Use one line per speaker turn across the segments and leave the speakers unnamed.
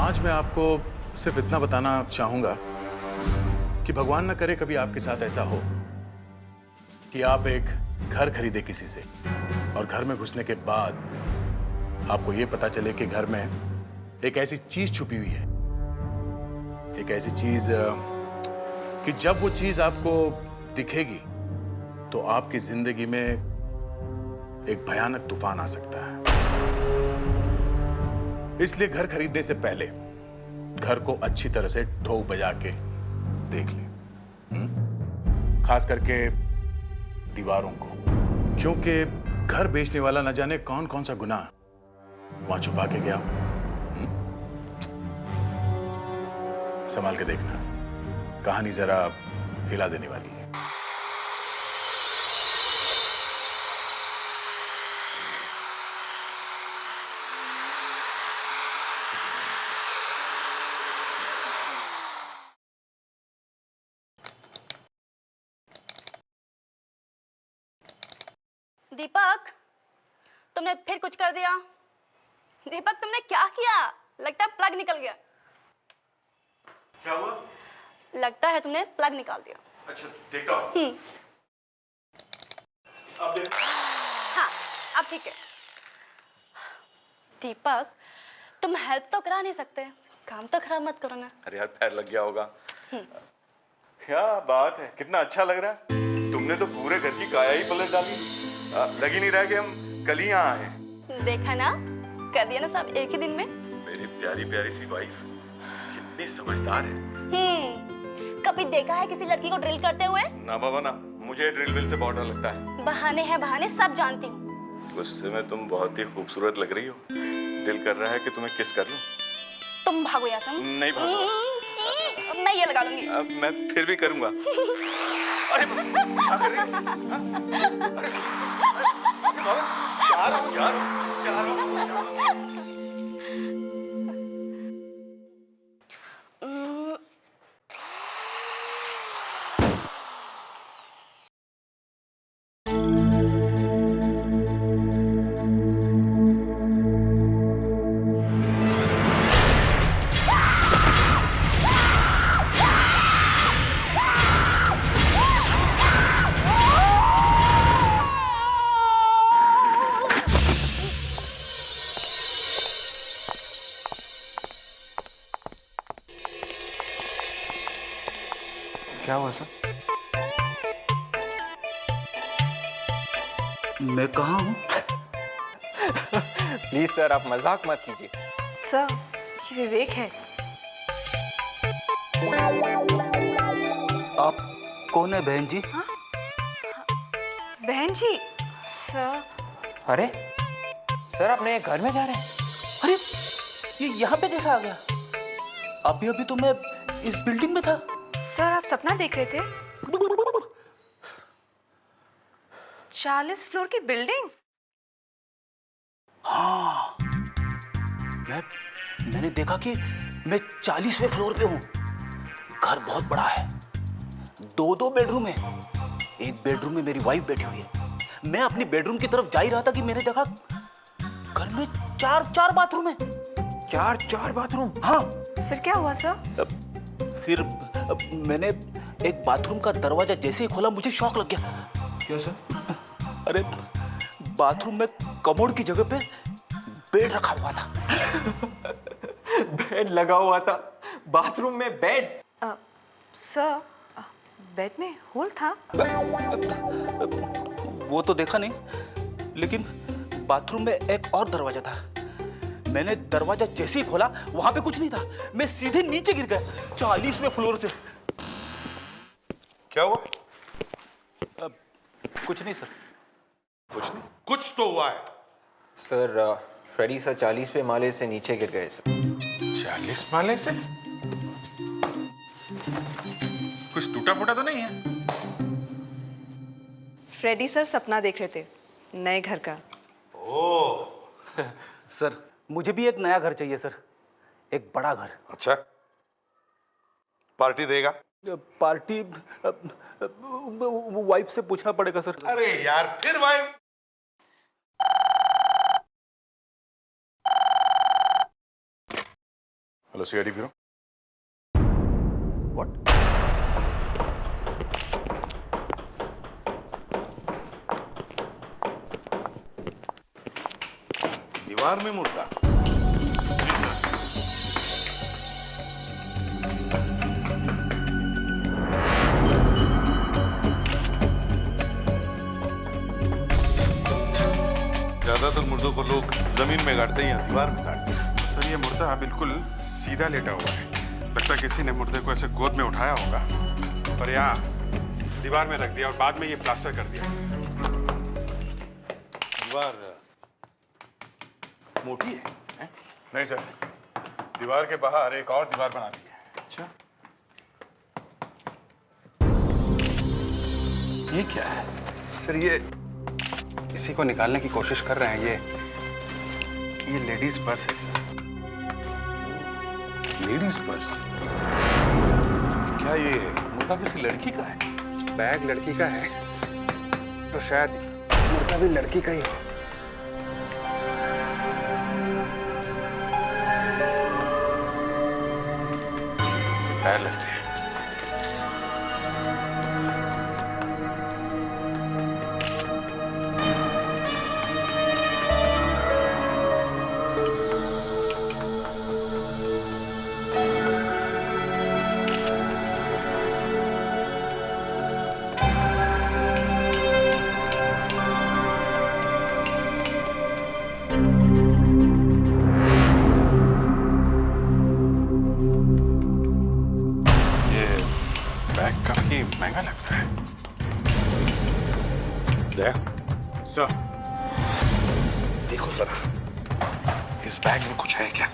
आज मैं आपको सिर्फ इतना बताना चाहूंगा कि भगवान ना करे कभी आपके साथ ऐसा हो कि आप एक घर खरीदे किसी से और घर में घुसने के बाद आपको यह पता चले कि घर में एक ऐसी चीज छुपी हुई है, एक ऐसी चीज कि जब वो चीज आपको दिखेगी तो आपकी जिंदगी में एक भयानक तूफान आ सकता है। इसलिए घर खरीदने से पहले घर को अच्छी तरह से ठोक बजा के देख ले, खास करके दीवारों को, क्योंकि घर बेचने वाला न जाने कौन कौन सा गुनाह वहां छुपा के गया। संभाल के देखना, कहानी जरा हिला देने वाली है।
दीपक, तुमने फिर कुछ कर दिया। दीपक, तुमने क्या किया? लगता है प्लग निकल गया।
क्या हुआ?
लगता है तुमने प्लग निकाल दिया।
अच्छा, देखता हूं। अब देख।
हाँ, अब ठीक है। दीपक, तुम हेल्प तो करा नहीं सकते, काम तो खराब मत करो ना।
अरे यार, पैर लग गया होगा। क्या बात है, कितना अच्छा लग रहा है। तुमने तो पूरे घर की काया ही पलट डाली। लग ही नहीं रहा कि हम कल ही यहाँ आए हैं।
देखा ना, कर दिया ना सब एक ही दिन में।
मेरी प्यारी प्यारी सी वाइफ कितनी समझदार है।
कभी देखा है किसी लड़की को ड्रिल करते हुए?
ना बाबा ना, मुझे ड्रिल व्रिल से बहुत डर लगता है।
बहाने हैं बहाने, सब जानती हूँ।
गुस्से में तुम बहुत ही खूबसूरत लग रही हो। दिल कर रहा है कि तुम्हें किस कर लूं।
तुम भागो यहाँ से।
नहीं भागूंगा।
मैं ये लगा लूंगी।
अब मैं फिर भी करूंगा। अरे क्या कर रही हो? अरे बाबा, क्या रहा हूं यार, क्या रहा हूं?
क्या हुआ सर?
मैं कहाँ हूँ?
प्लीज सर, आप मजाक मत कीजिए।
सर, ये विवेक है।
आप कौन है बहन जी?
बहन जी? सर,
अरे सर, आप नए घर में जा रहे हैं?
अरे ये यहाँ पे कैसा आ गया? अभी अभी तो मैं इस बिल्डिंग में था।
सर आप सपना देख रहे थे? 40 फ्लोर की बिल्डिंग?
हाँ, मैंने देखा कि मैं 40वें फ्लोर पे हूँ। घर बहुत बड़ा है, दो बेडरूम है। एक बेडरूम में मेरी वाइफ बैठी हुई है। मैं अपनी बेडरूम की तरफ जा ही रहा था कि मैंने देखा घर में चार बाथरूम है।
चार बाथरूम?
हाँ।
फिर क्या हुआ सर?
फिर मैंने एक बाथरूम का दरवाजा जैसे ही खोला, मुझे शॉक लग गया।
क्या सर?
अरे बाथरूम में कमोड की जगह पे बेड रखा हुआ था।
बेड लगा हुआ था? बाथरूम में बेड?
सर, बेड में होल था?
वो तो देखा नहीं, लेकिन बाथरूम में एक और दरवाजा था। मैंने दरवाजा जैसे ही खोला, वहां पे कुछ नहीं था। मैं सीधे नीचे गिर गया 40वें फ्लोर से।
क्या हुआ?
कुछ नहीं सर।
कुछ नहीं, कुछ तो हुआ है।
सर, फ्रेडी सर 40वें माले से नीचे गिर गए सर।
40 माले से? कुछ टूटा फूटा तो नहीं है?
फ्रेडी सर सपना देख रहे थे नए घर का।
ओह
सर, मुझे भी एक नया घर चाहिए सर, एक बड़ा घर।
अच्छा, पार्टी देगा?
पार्टी वाइफ से पूछना पड़ेगा सर।
अरे यार, फिर wife?
Hello CID bureau. What?
दीवार में मुर्दा। ज्यादातर मुर्दों को लोग जमीन में गाड़ते हैं या दीवार में गाड़ते हैं।
सर ये मुर्दा बिल्कुल सीधा लेटा हुआ है। लगता है किसी ने मुर्दे को ऐसे गोद में उठाया होगा और यहाँ दीवार में रख दिया और बाद में ये प्लास्टर कर दिया सर।
दीवार मोटी है, हैं?
नहीं सर, दीवार के बाहर एक और दीवार बना दी है।
अच्छा,
ये क्या है?
सर ये इसी को निकालने की कोशिश कर रहे हैं। ये लेडीज पर्स है सर।
Ladies purse? क्या ये मुर्दा किसी लड़की का है?
बैग लड़की का है तो शायद मुर्दा भी लड़की का ही हो। पैर लगते हैं। काफी महंगा लगता है।
दया,
सर,
देखो जरा इस बैग में कुछ है क्या?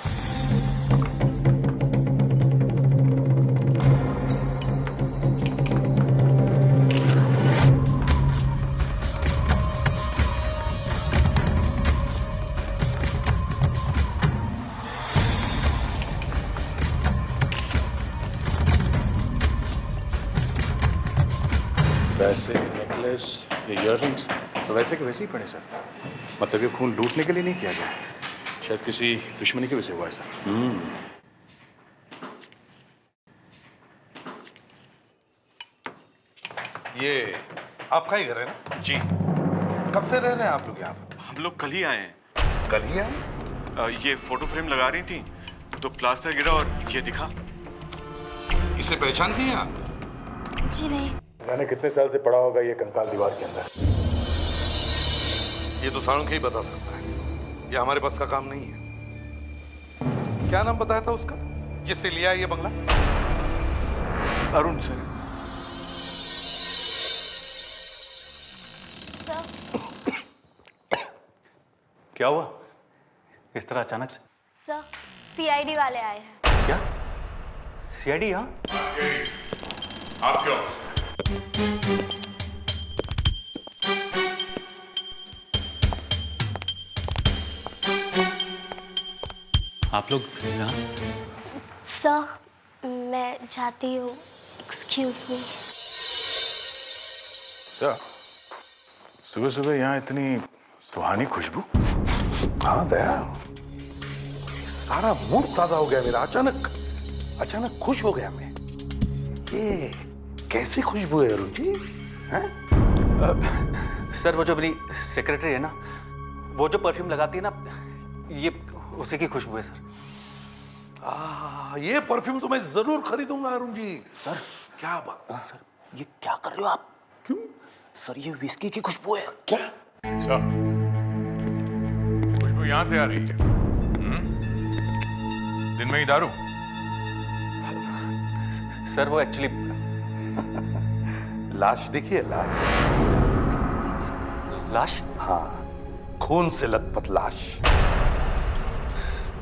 वैसे नेकलेस, ये इयररिंग्स सब वैसे के वैसे ही पड़े सर। मतलब ये खून लूटने के लिए नहीं किया गया, शायद किसी दुश्मनी की वजह से हुआ है सर।
ये आपका ही घर है ना?
जी।
कब से रह रहे हैं आप लोग यहाँ पर?
हम लोग कल ही आए हैं।
कल ही आए?
ये फोटो फ्रेम लगा रही थी तो प्लास्टर गिरा और ये दिखा।
इसे पहचानती हैं आप?
जी नहीं।
मैंने कितने साल से पड़ा होगा ये कंकाल दीवार के अंदर।
ये तो साळुंखे ही बता सकता है, ये हमारे पास का काम नहीं है। क्या नाम बताया था उसका जिससे लिया ये बंगला?
अरुण सर।
क्या हुआ इस तरह अचानक से?
सर सीआईडी वाले आए हैं।
क्या सीआईडी? यहाँ
आपके ऑफिस में।
आप लोग यहाँ?
सर मैं जाती हूँ, एक्सक्यूज मी।
सर, सुबह सुबह यहाँ इतनी सुहानी खुशबू?
हाँ दया, सारा मूड ताजा हो गया मेरा। अचानक खुश हो गया मैं। ये कैसी खुशबू है अरुण जी? हैं?
सर वो जो अपनी सेक्रेटरी है ना, वो जो परफ्यूम लगाती है ना, ये उसी की खुशबू है सर।
ये परफ्यूम तो मैं जरूर खरीदूंगा अरुण जी।
सर
क्या बात?
सर ये क्या कर रहे हो आप?
क्यों?
सर ये विस्की की खुशबू है।
क्या?
सर, खुशबू यहाँ से आ रही है। दिन में ही दारू?
सर वो एक्चुअली
लाश देखिए, लाश।
लाश?
हाँ, खून से लथपथ लाश।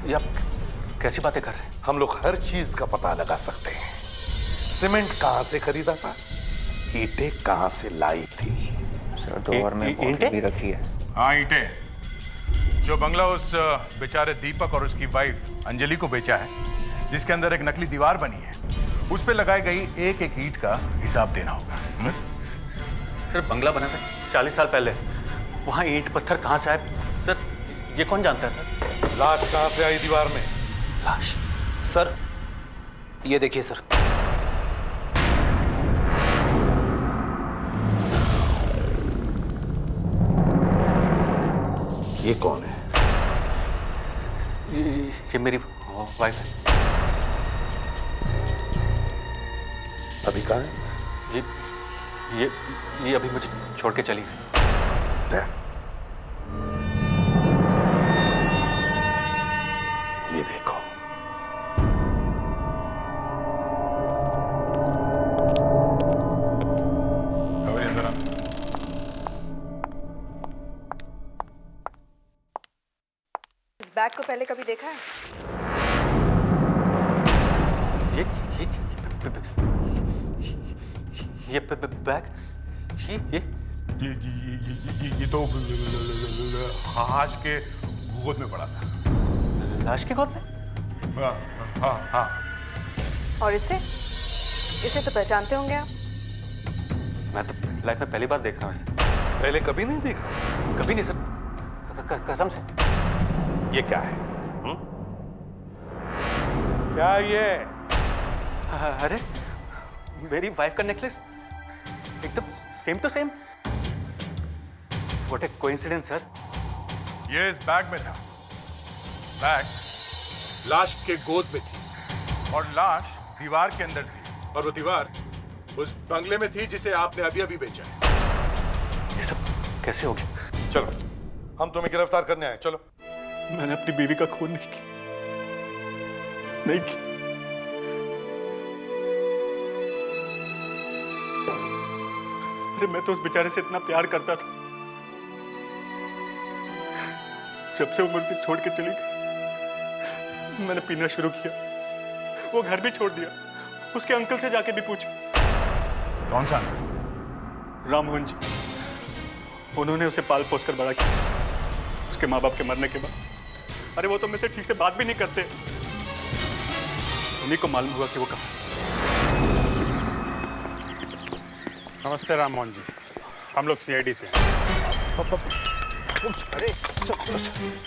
ये आप कैसी बातें कर रहे हैं?
हम लोग हर चीज का पता लगा सकते हैं। सीमेंट कहां से खरीदा था, ईंटें कहां से लाई थी।
सर दोबारा में बॉटल भी रखी है।
हाँ, ईंटें जो बंगला उस बेचारे दीपक और उसकी वाइफ अंजलि को बेचा है, जिसके अंदर एक नकली दीवार बनी है, उस पे लगाई गई एक एक ईंट का हिसाब देना होगा।
सर बंगला बना था 40 साल पहले, वहाँ ईंट पत्थर कहाँ से आए? सर ये कौन जानता है सर?
लाश कहां से आई दीवार में?
लाश? सर, ये देखिए सर।
ये कौन है?
ये मेरी वाइफ है।
अभी कहाँ है?
ये अभी मुझे छोड़ के चली गई।
दे। ये देखो।
खबर अंदर आ।
इस बैग को पहले कभी देखा है?
ये बैग,
ये तो हाश के गोद में पड़ा था।
लाश की गोद में?
हाँ हाँ हाँ।
और इसे तो पहचानते होंगे आप।
मैं तो लाइफ में पहली बार देख रहा हूँ इसे।
पहले कभी नहीं देखा?
कभी नहीं सर, कसम से।
ये क्या है? क्या ये?
अरे मेरी वाइफ का नेकलेस एकदम same to same. What a coincidence sir.
ये इस बैग में था। बैग लाश के गोद में थी और लाश दीवार के अंदर थी और वो दीवार उस बंगले में थी जिसे आपने अभी अभी बेचा है।
ये सब कैसे हो गया?
चलो, हम तुम्हें गिरफ्तार करने आए, चलो।
मैंने अपनी बीवी का खून नहीं किया, नहीं किया। अरे मैं तो उस बेचारे से इतना प्यार करता था। जब से वो मुझे छोड़ के चली गई, मैंने पीना शुरू किया। वो घर भी छोड़ दिया। उसके अंकल से जाके भी पूछा।
कौन सा?
राममोहन जी। उन्होंने उसे पाल पोस कर बड़ा किया उसके माँ बाप के मरने के बाद। अरे वो तो मुझसे ठीक से बात भी नहीं करते। उन्हीं को मालूम हुआ कि वो कहाँ।
नमस्ते राममोहन जी, हम लोग सीआईडी से। अरे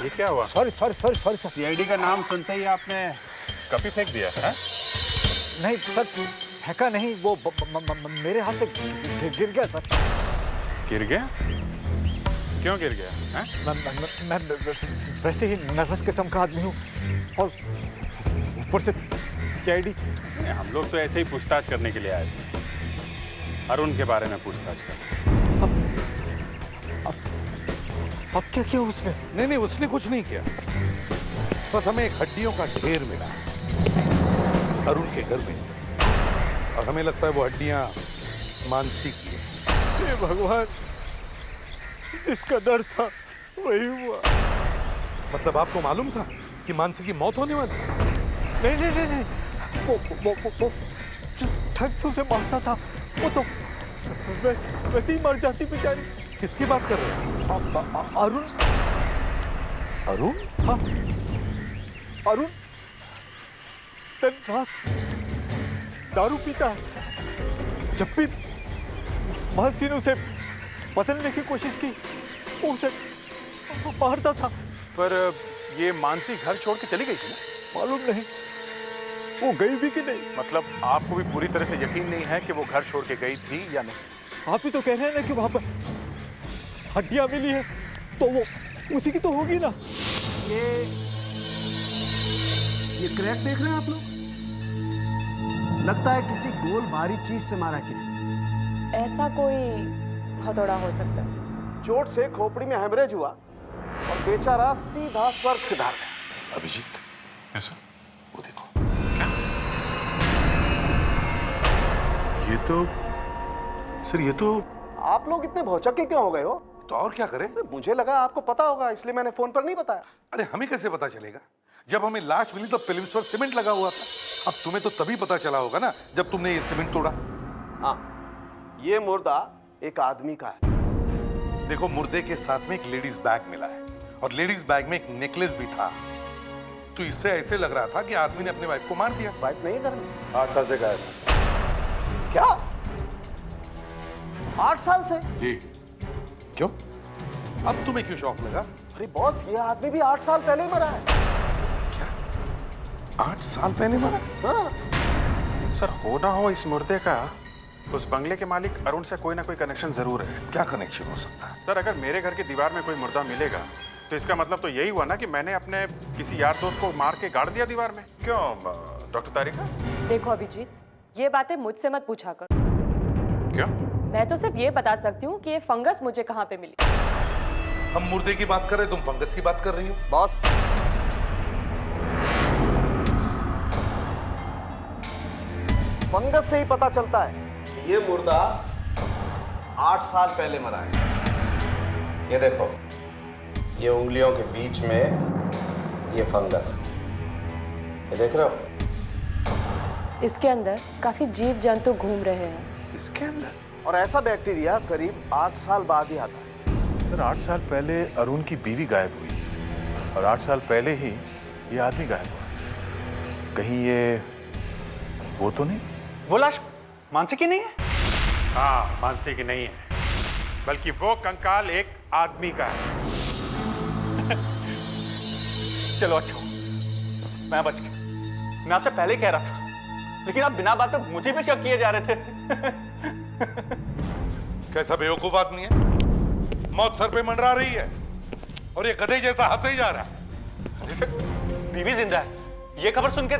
ये क्या हुआ?
सॉरी
सीआईडी का नाम सुनते ही आपने कॉपी फेंक दिया है?
नहीं सर, फेंका नहीं, वो मेरे हाथ से गिर गया सर।
गिर गया? क्यों गिर गया? हैं?
मैं वैसे ही नर्वस किस्म का आदमी हूँ और ऊपर से सीआईडी।
हम लोग तो ऐसे ही पूछताछ करने के लिए आए थे। अरुण के बारे में पूछताछ कर।
अब क्या किया उसने?
नहीं, उसने कुछ नहीं किया। बस हमें एक हड्डियों का ढेर मिला अरुण के घर में से, और हमें लगता है वो हड्डियां मानसी की है।
हे भगवान, जिसका डर था वही हुआ।
मतलब आपको मालूम था कि मानसी की मौत होने वाली?
नहीं, वो जिस ढंग से उसे मारता था वो तो वैसे ही मर जाती बेचारी।
किसकी बात कर रहे हैं?
अरुण। हाँ, अरुण दिन रात दारू पीता है। जब भी मानसी ने उसे बदलने की कोशिश की, वो उसे मारता था।
पर ये मानसी घर छोड़ के चली गई थी ना?
मालूम नहीं वो गई भी कि नहीं।
मतलब आपको भी पूरी तरह से यकीन नहीं है कि वो घर छोड़ के गई थी या नहीं?
आप ही तो कह रहे हैं ना कि वहां पर हड्डियां मिली है, तो वो उसी की तो होगी ना।
ये क्रैक देख रहे हैं आप लोग? लगता है किसी गोल भारी चीज से मारा किसी।
ऐसा कोई हथौड़ा हो सकता है।
चोट से खोपड़ी में हेमरेज हुआ और बेचारा सीधा स्वर्ग सिधार गया।
अभिजीत,
ऐसा?
वो देखो।
ये तो सर, ये तो
आप लोग इतने भौचक्के क्यों हो गए हो?
तो और क्या करें?
मुझे लगा आपको पता होगा, इसलिए मैंने फोन पर नहीं बताया।
अरे हमें कैसे पता चलेगा? जब हमें लाश मिली तो फिल्म्स पर सीमेंट लगा हुआ था। अब तुम्हें तो तभी पता चला होगा ना जब तुमने ये सीमेंट तोड़ा।
हाँ, ये मुर्दा एक आदमी का है।
देखो, मुर्दे के साथ में एक लेडीज बैग मिला है और लेडीज बैग में एक नेकलेस भी था। तो इससे ऐसे लग रहा था कि आदमी ने अपने वाइफ को मार दिया।
वाइफ नहीं करनी।
8 साल से गायब है।
क्या? 8 साल से?
जी।
क्यों? अब तुम्हें क्यों शौक लगा?
अरे बॉस, ये आदमी भी 8 साल पहले ही मरा है।
8 साल पहले मरा?
हाँ।
सर हो ना हो इस मुर्दे का उस बंगले के मालिक अरुण से कोई ना कोई कनेक्शन जरूर है।
क्या कनेक्शन हो सकता है?
सर अगर मेरे घर की दीवार में कोई मुर्दा मिलेगा तो इसका मतलब तो यही हुआ ना कि मैंने अपने किसी यार दोस्त को मार के गाड़ दिया दीवार में। क्यों डॉक्टर तारिका?
देखो अभिजीत, ये बातें मुझसे मत पूछा कर।
क्यों?
मैं तो सिर्फ ये बता सकती हूँ कि ये फंगस मुझे कहाँ पे मिली।
हम मुर्दे की बात कर रहे, तुम फंगस की बात कर रही हो।
बॉस, फंगस से ही पता चलता है कि ये मुर्दा 8 साल पहले मरा है। ये देखो, ये उंगलियों के बीच में ये फंगस, ये देख रहे हो?
इसके अंदर काफी जीव जंतु घूम रहे हैं।
इसके अंदर?
और ऐसा बैक्टीरिया करीब 8 साल बाद ही आता है।
सर 8 साल पहले अरुण की बीवी गायब हुई और 8 साल पहले ही ये आदमी गायब हुआ। कहीं ये वो तो नहीं?
वो लाश मानसी की नहीं है?
हाँ, मानसी की नहीं है, बल्कि वो कंकाल एक आदमी का है।
चलो अच्छा, मैं बच गया। मैं आपसे पहले ही कह रहा था, लेकिन आप बिना बात पे मुझे भी शक किए जा रहे थे।
कैसा बेवकूफ आदमी है, मौत सर पे मंडरा रही है और ये गधे जैसा हंसे ही जा रहा है।
बीवी जिंदा है, ये खबर सुनकर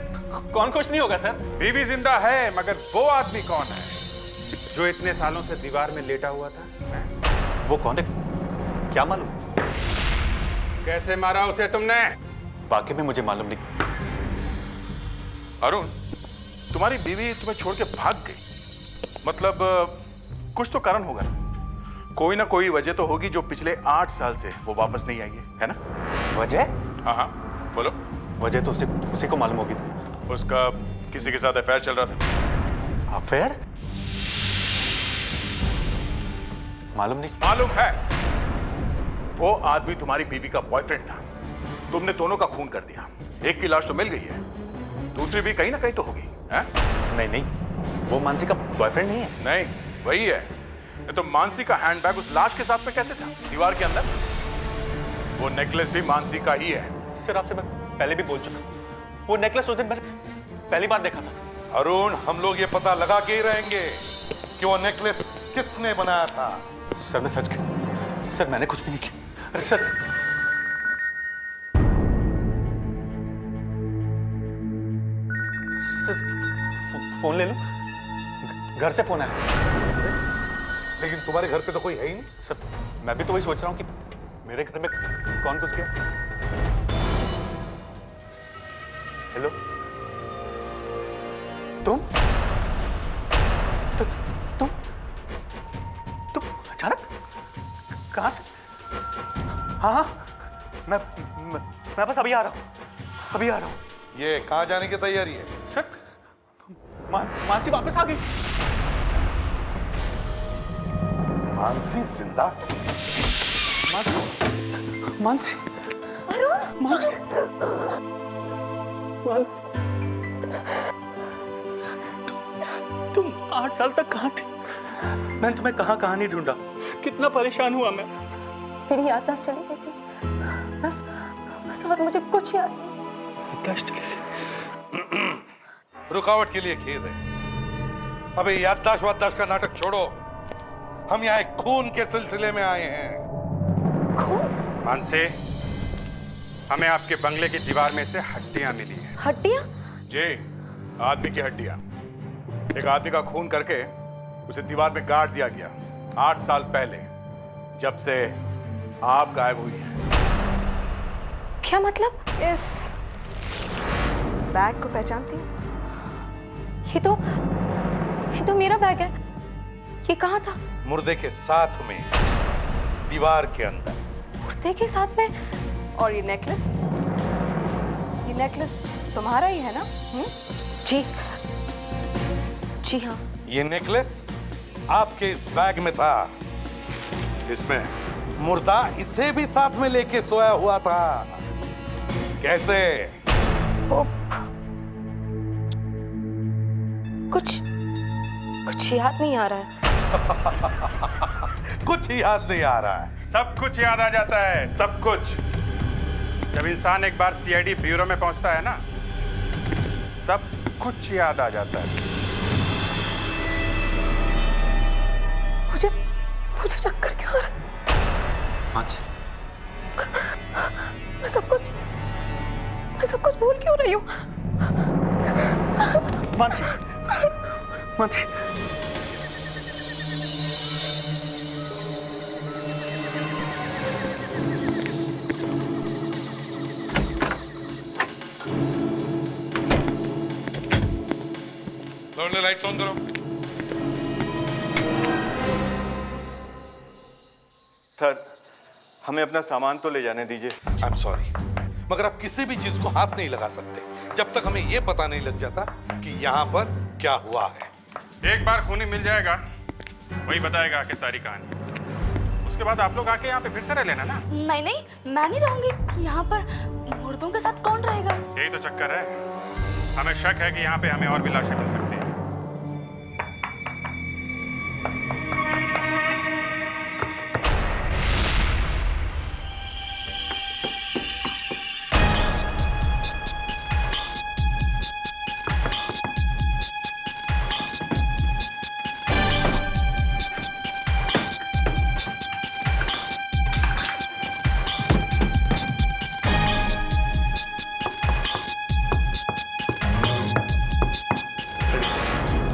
कौन खुश नहीं होगा सर?
बीवी जिंदा है, मगर वो आदमी कौन है जो इतने सालों से दीवार में लेटा हुआ था?
वो कौन है क्या मालूम?
कैसे मारा उसे तुमने?
वाकई में मुझे मालूम नहीं।
अरुण, तुम्हारी बीवी तुम्हें छोड़ के भाग गई, मतलब कुछ तो कारण होगा ना? कोई ना कोई वजह तो होगी जो पिछले 8 साल से वो वापस नहीं आई है ना?
वजह?
हाँ हाँ बोलो।
वजह तो उसी को मालूम होगी।
उसका किसी के साथ अफेयर चल रहा था।
अफेयर? मालूम नहीं।
मालूम है, वो आदमी तुम्हारी बीवी का बॉयफ्रेंड था। तुमने दोनों का खून कर दिया। एक की लाश तो मिल गई है, दूसरी भी कहीं ना कहीं तो होगी।
नहीं नहीं, वो मानसी का बॉयफ्रेंड नहीं है।
नहीं, वही है। तो मानसी का हैंडबैग उस लाश के साथ में कैसे था दीवार के अंदर? वो नेकलेस भी मानसी का ही है।
सर आपसे मैं पहले भी बोल चुका, वो नेकलेस उस दिन मैंने पहली बार देखा था सर।
अरुण, हम लोग ये पता लगा के ही रहेंगे कि वो नेकलेस किसने बनाया था।
सर मैं सच कह, सर मैंने कुछ भी नहीं किया। अरे सर, फोन ले लो, घर से फोन आया।
लेकिन तुम्हारे घर पे तो कोई है ही नहीं।
सर मैं भी तो वही सोच रहा हूँ कि मेरे घर में कौन घुस गया। हेलो, तुम अचानक कहाँ से? हाँ, मैं बस अभी आ रहा हूँ,
ये कहाँ जाने की तैयारी है?
सर मानसी वापस आ गई।
मानसी जिंदा?
मानसी तुम 8 साल तक कहाँ थी? मैंने तुम्हें कहाँ नहीं ढूंढा, कितना परेशान हुआ मैं।
मेरी याददाश्त चली गई थी, बस और मुझे कुछ याद नहीं।
याददाश्त चली गई।
रुकावट के लिए खेद है। अबे याददाश्त वाददाश्त का नाटक छोड़ो, हम यहाँ एक खून के सिलसिले में आए हैं।
खून?
मानसी, हमें आपके बंगले की दीवार में से हड्डियां मिली हैं।
हड्डियां?
जी, आदमी की हड्डियां। एक आदमी का खून करके उसे दीवार में गाड़ दिया गया 8 साल पहले, जब से आप गायब हुई हैं।
क्या मतलब?
इस बैग को पहचानती हूँ?
ये तो मेरा बैग है। ये कहाँ था?
मुर्दे के साथ में, दीवार के अंदर।
मुर्दे के साथ में?
और ये नेकलेस तुम्हारा ही है ना?
जी हाँ।
ये नेकलेस आपके इस बैग में था।
इसमें
मुर्दा इसे भी साथ में लेके सोया हुआ था। कैसे?
कुछ याद नहीं आ रहा है।
कुछ याद नहीं आ रहा है।
सब कुछ याद आ जाता है, सब कुछ। जब इंसान एक बार सीआईडी ब्यूरो में पहुंचता है ना, सब कुछ याद आ जाता है।
मुझे चक्कर क्यों आ रहा है?
मानसी,
मैं सब कुछ भूल क्यों रही हूँ?
मानसी, मानसी,
लाइट्स ऑन करो।
सर, हमें अपना सामान तो ले जाने दीजिए।
आई एम सॉरी, मगर आप किसी भी चीज को हाथ नहीं लगा सकते जब तक हमें यह पता नहीं लग जाता कि यहाँ पर क्या हुआ है।
एक बार खूनी मिल जाएगा, वही बताएगा आके सारी कहानी। उसके बाद आप लोग आके यहाँ पे फिर से रह लेना ना।
नहीं नहीं, मैं नहीं रहूंगी यहाँ पर। मुर्दों के साथ कौन रहेगा?
यही तो चक्कर है। हमें शक है कि यहाँ पे हमें और भी लाशें मिल सकती हैं।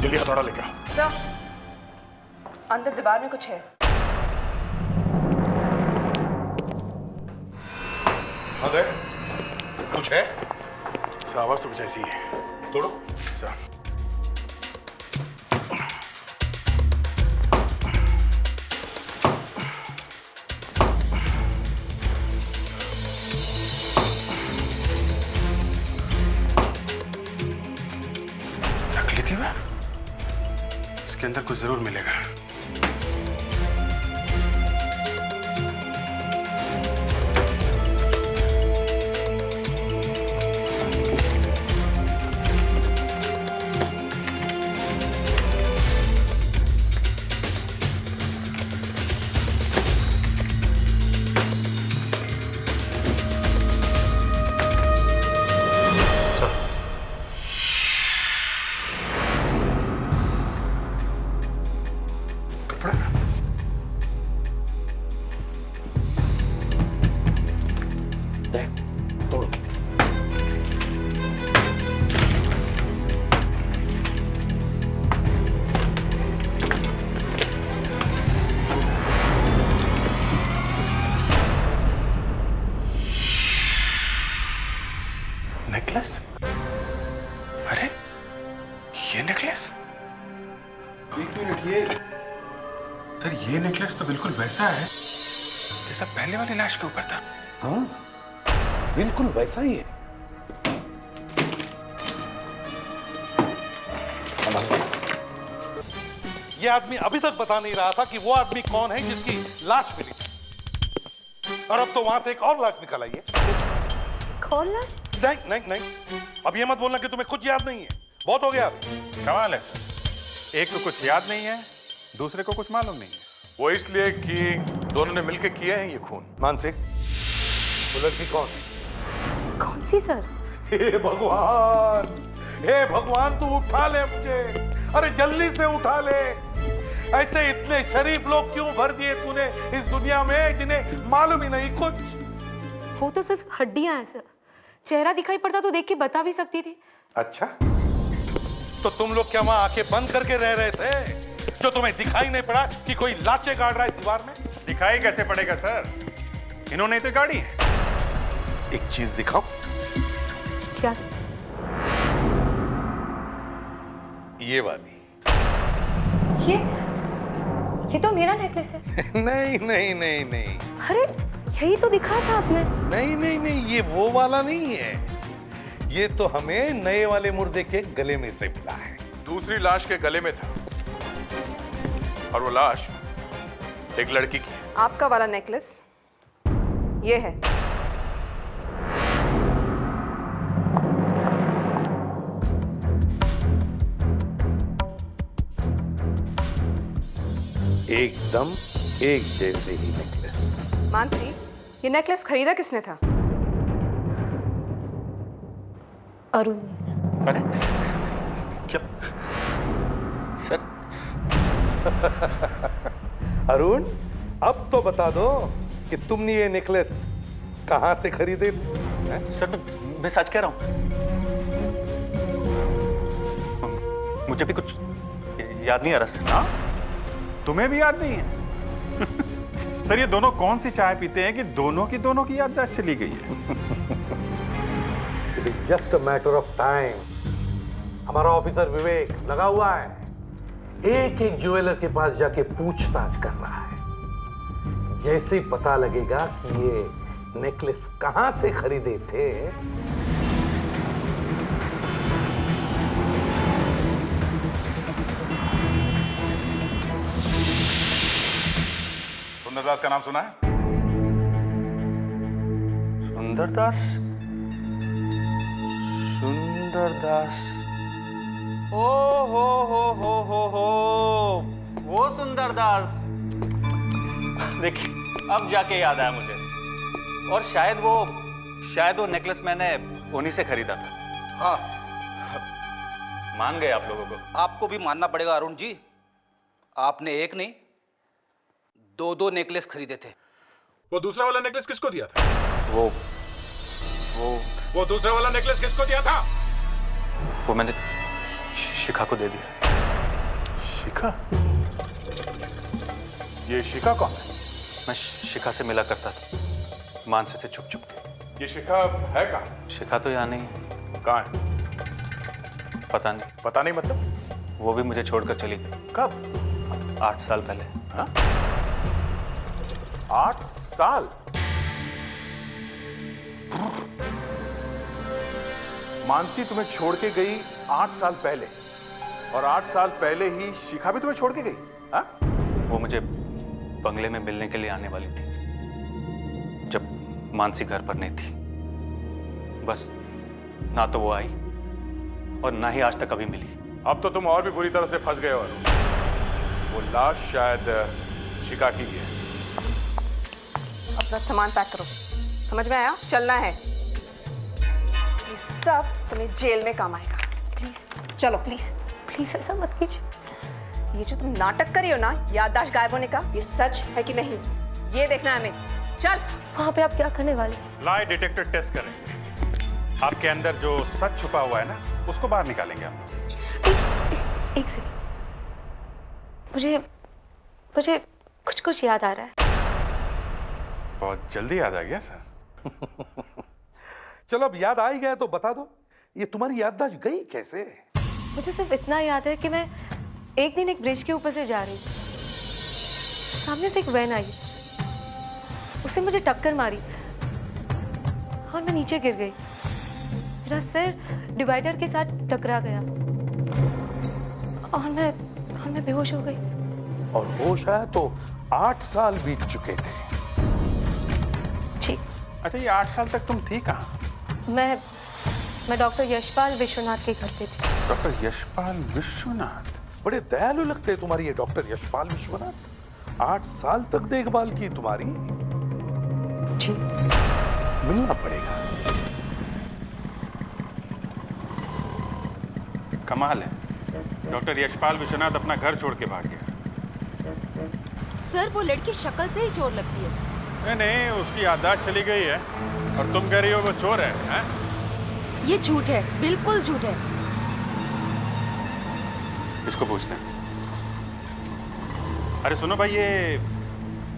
जल्दी हथौड़ा लेके आओ।
सर, अंदर दीवार में कुछ है।
अगर कुछ है?
आवाज तो कुछ ऐसी है।
तोड़ो।
सर, नकली थी वह? इसके अंदर कुछ जरूर मिलेगा। नेकलेस? अरे ये नेकलेस? एक मिनट, ये सर, ये नेकलेस तो बिल्कुल वैसा है जैसा पहले वाली लाश के ऊपर था।
हाँ, बिल्कुल वैसा ही है। ये आदमी अभी तक बता नहीं रहा था कि वो आदमी कौन है जिसकी लाश मिली, और अब तो वहां से एक और लाश निकल आई है।
कौन लाश?
नहीं नहीं नहीं, अब ये मत बोलना कि तुम्हें कुछ याद नहीं है। बहुत हो गया।
कमाल है सर, एक तो कुछ याद नहीं है, दूसरे को कुछ मालूम नहीं है। वो इसलिए कि दोनों ने मिलकर किए हैं ये खून।
मानसी, वो लड़की कौन है?
कौन सी सर?
हे भगवान, हे भगवान, तू उठा ले मुझे। अरे जल्दी से उठा ले। ऐसे इतने शरीफ लोग क्यों भर दिए तूने इस दुनिया में जिन्हें मालूम ही नहीं कुछ।
वो तो सिर्फ हड्डियां हैं सर, चेहरा दिखाई पड़ता तो देख के बता भी सकती थी।
अच्छा, तो तुम लोग क्या वहां आंखें बंद करके रह रहे थे जो तुम्हें दिखाई नहीं पड़ा कि कोई लाशें गाड़ रहा है दीवार में?
दिखाई कैसे पड़ेगा सर, इन्होंने तो गाड़ी है।
एक चीज दिखाओ।
क्या?
ये वाली।
ये तो मेरा नेकलेस है।
नहीं नहीं नहीं नहीं।
अरे यही तो दिखा था आपने।
नहीं नहीं नहीं, ये वो वाला नहीं है। ये तो हमें नए वाले मुर्दे के गले में से मिला है।
दूसरी लाश के गले में था, और वो लाश एक लड़की की है।
आपका वाला नेकलेस ये है।
एकदम एक जैसे ही नेकलेस।
मानसी, ये नेकलेस खरीदा किसने था?
अरुण ने।
अरे क्या सर?
अरुण, अब तो बता दो कि तुमने ये नेकलेस कहां से खरीदे थे?
सर मैं सच कह रहा हूं, मुझे भी कुछ याद नहीं आ रहा सर।
हाँ? तुम्हें भी याद नहीं है? सर ये दोनों कौन सी चाय पीते हैं कि दोनों की याददाश्त चली गई है?
It is just a matter of time. हमारा ऑफिसर विवेक लगा हुआ है, एक एक ज्वेलर के पास जाके पूछताछ कर रहा है। जैसे ही पता लगेगा कि ये नेकलेस कहां से खरीदे थे,
सुंदरदास का नाम सुना है?
सुंदरदास? सुंदरदास? ओ हो, वो सुंदरदास। देखिए अब जाके याद आया मुझे। और शायद वो नेकलेस मैंने उन्हीं से खरीदा था।
हाँ,
मान गए आप लोगों को?
आपको भी मानना पड़ेगा अरुण जी, आपने एक नहीं दो नेकलेस खरीदे थे।
वो दूसरा वाला नेकलेस किसको दिया था?
वो
दूसरा वाला नेकलेस किसको दिया था?
वो मैंने शिखा को दे दिया।
शिखा? ये शिखा कौन है?
मैं शिखा से मिला करता था, मानसे से छुप छुप के।
ये शिखा है कहाँ?
शिखा तो यहाँ नहीं है।
कहाँ है?
पता नहीं।
पता नहीं मतलब?
वो भी मुझे छोड़कर चली गई।
कब?
8 साल पहले।
हाँ? 8 साल? मानसी तुम्हें छोड़ के गई 8 साल पहले, और 8 साल पहले ही शिखा भी तुम्हें छोड़ के गई? हाँ?
वो मुझे बंगले में मिलने के लिए आने वाली थी जब मानसी घर पर नहीं थी। बस ना तो वो आई और ना ही आज तक कभी मिली।
अब तो तुम और भी बुरी तरह से फंस गए हो। वो लाश शायद शिखा की है।
अपना सामान पैक करो, समझ में आया? चलना है। ये सब तुम्हें जेल में काम आएगा। प्लीज चलो। प्लीज ऐसा मत कीजिए। ये जो तुम नाटक कर रही हो ना, याददाश्त गायब होने का, ये सच है कि नहीं, ये देखना है हमें। चल।
वहां पे आप क्या करने वाले?
लाई डिटेक्टर टेस्ट करेंगे। आपके अंदर जो सच छुपा हुआ है ना, उसको बाहर निकालेंगे हम।
एक सेकंड, मुझे कुछ याद आ रहा है।
बहुत जल्दी याद आ गया सर।
चलो अब याद आ ही गया तो बता दो, ये तुम्हारी याददाश्त गई कैसे?
मुझे सिर्फ इतना याद है कि मैं एक दिन एक ब्रिज के ऊपर से जा रही थी, सामने से एक वैन आई, उसने मुझे टक्कर मारी और मैं नीचे गिर गई। मेरा सिर डिवाइडर के साथ टकरा गया और मैं बेहोश हो गई।
और होश आया तो 8 साल बीत चुके थे।
जी।
अच्छा, ये 8 साल तक तुम थी कहाँ?
मैं डॉक्टर यशपाल विश्वनाथ के घर पे थी।
डॉक्टर यशपाल विश्वनाथ?
बड़े दयालु लगते हैं तुम्हारी ये डॉक्टर यशपाल विश्वनाथ। 8 साल तक देखभाल की तुम्हारी।
जी।
मिलना पड़ेगा।
कमाल है, डॉक्टर यशपाल विश्वनाथ अपना घर छोड़ के भाग गया।
सर वो लड़की शक्ल से ही चोर लगती है।
नहीं, उसकी याददाश्त चली गई है और तुम कह रही हो वो चोर है, हैं?
ये झूठ है, बिल्कुल झूठ है।
इसको पूछते हैं। अरे सुनो भाई,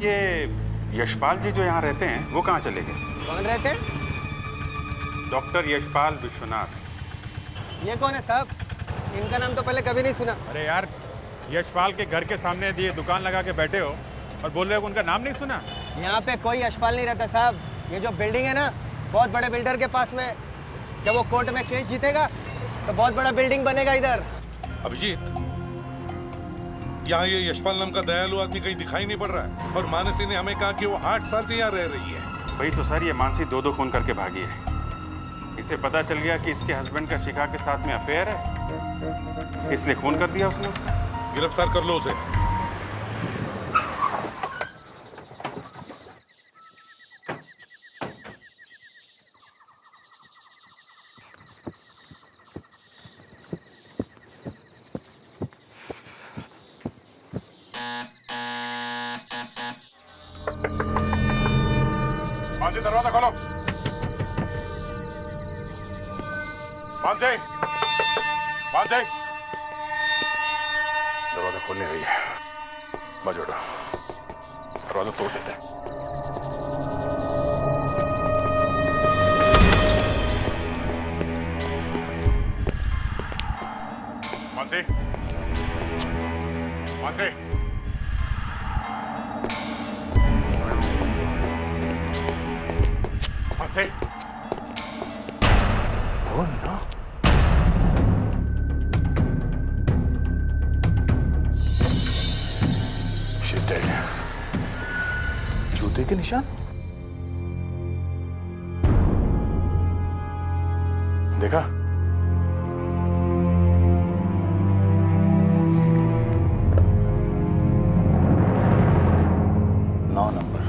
ये यशपाल जी जो यहाँ रहते हैं वो कहाँ चले गए?
कौन रहते?
डॉक्टर यशपाल विश्वनाथ।
ये कौन है साहब? इनका नाम तो पहले कभी नहीं सुना।
अरे यार, यशपाल के घर के सामने ये दुकान लगा के बैठे हो और बोल रहे हो उनका नाम नहीं सुना?
यहाँ पे कोई यशपाल नहीं रहता साहब। ये जो बिल्डिंग है ना, बहुत बड़े बिल्डर के पास में, जब वो कोर्ट में केस जीतेगा तो बहुत बड़ा बिल्डिंग बनेगा इधर।
अभिजीत, यहाँ ये यशपाल नाम का दयालु आदमी कहीं दिखाई नहीं पड़ रहा है, और मानसी ने हमें कहा कि वो 8 साल से यहाँ रह रही है।
भाई तो सर, ये मानसी 2 खून करके भागी है। इसे पता चल गया कि इसके हस्बैंड का शिखा के साथ में अफेयर है, इसलिए खून कर दिया उसने उसे।
गिरफ्तार कर लो उसे।
दरवाजा खोलो। मानसी, मानसी, दरवाजा खोल नहीं रही है। बाजू हटो, दरवाजा तोड़ देते हैं। Mansi, Mansi, Mansi. Oh no. She's dead. जूते के निशान? देखा? 9 नंबर।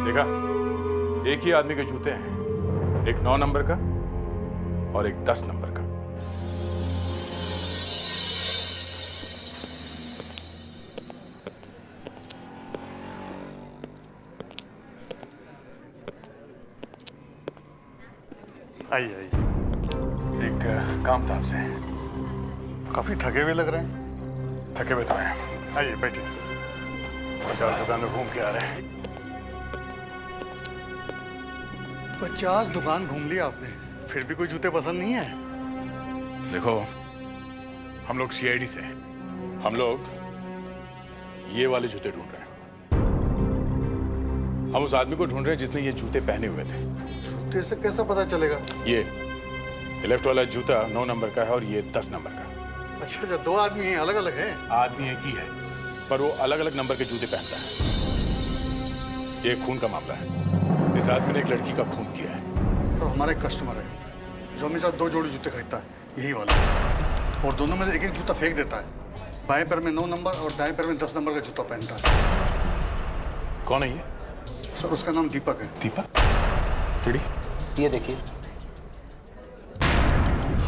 देखा? एक ही आदमी के जूते हैं, एक 9 नंबर का और एक 10 नंबर का।
आइए आइए।
एक काम था आपसे।
काफी थके हुए लग रहे हैं।
थके हुए तो हैं।
आइए बैठिए।
50 दुकान में घूम के आ रहे हैं।
50 दुकान घूम लिया आपने, फिर भी कोई जूते पसंद नहीं है?
देखो, हम लोग सीआईडी से हैं। हम लोग ये वाले जूते ढूंढ रहे हैं। हम उस आदमी को ढूंढ रहे हैं जिसने ये जूते पहने हुए थे।
जूते से कैसा पता चलेगा?
ये लेफ्ट वाला जूता 9 नंबर का है और ये 10 नंबर का।
अच्छा अच्छा, 2 आदमी हैं, अलग अलग हैं?
आदमी एक ही है, पर वो अलग अलग नंबर के जूते पहनता है। ये खून का मामला है। इस आदमी ने एक लड़की का खून किया है।
तो हमारा एक कस्टमर है जो हमेशा 2 जोड़ी जूते खरीदता है, यही वाला, और दोनों में से एक एक जूता फेंक देता है। बाएं पैर में 9 नंबर और दाएं पैर में 10 नंबर का जूता पहनता है।
कौन है ये?
सर उसका नाम दीपक है।
दीपक? चिड़ी?
ये देखिए।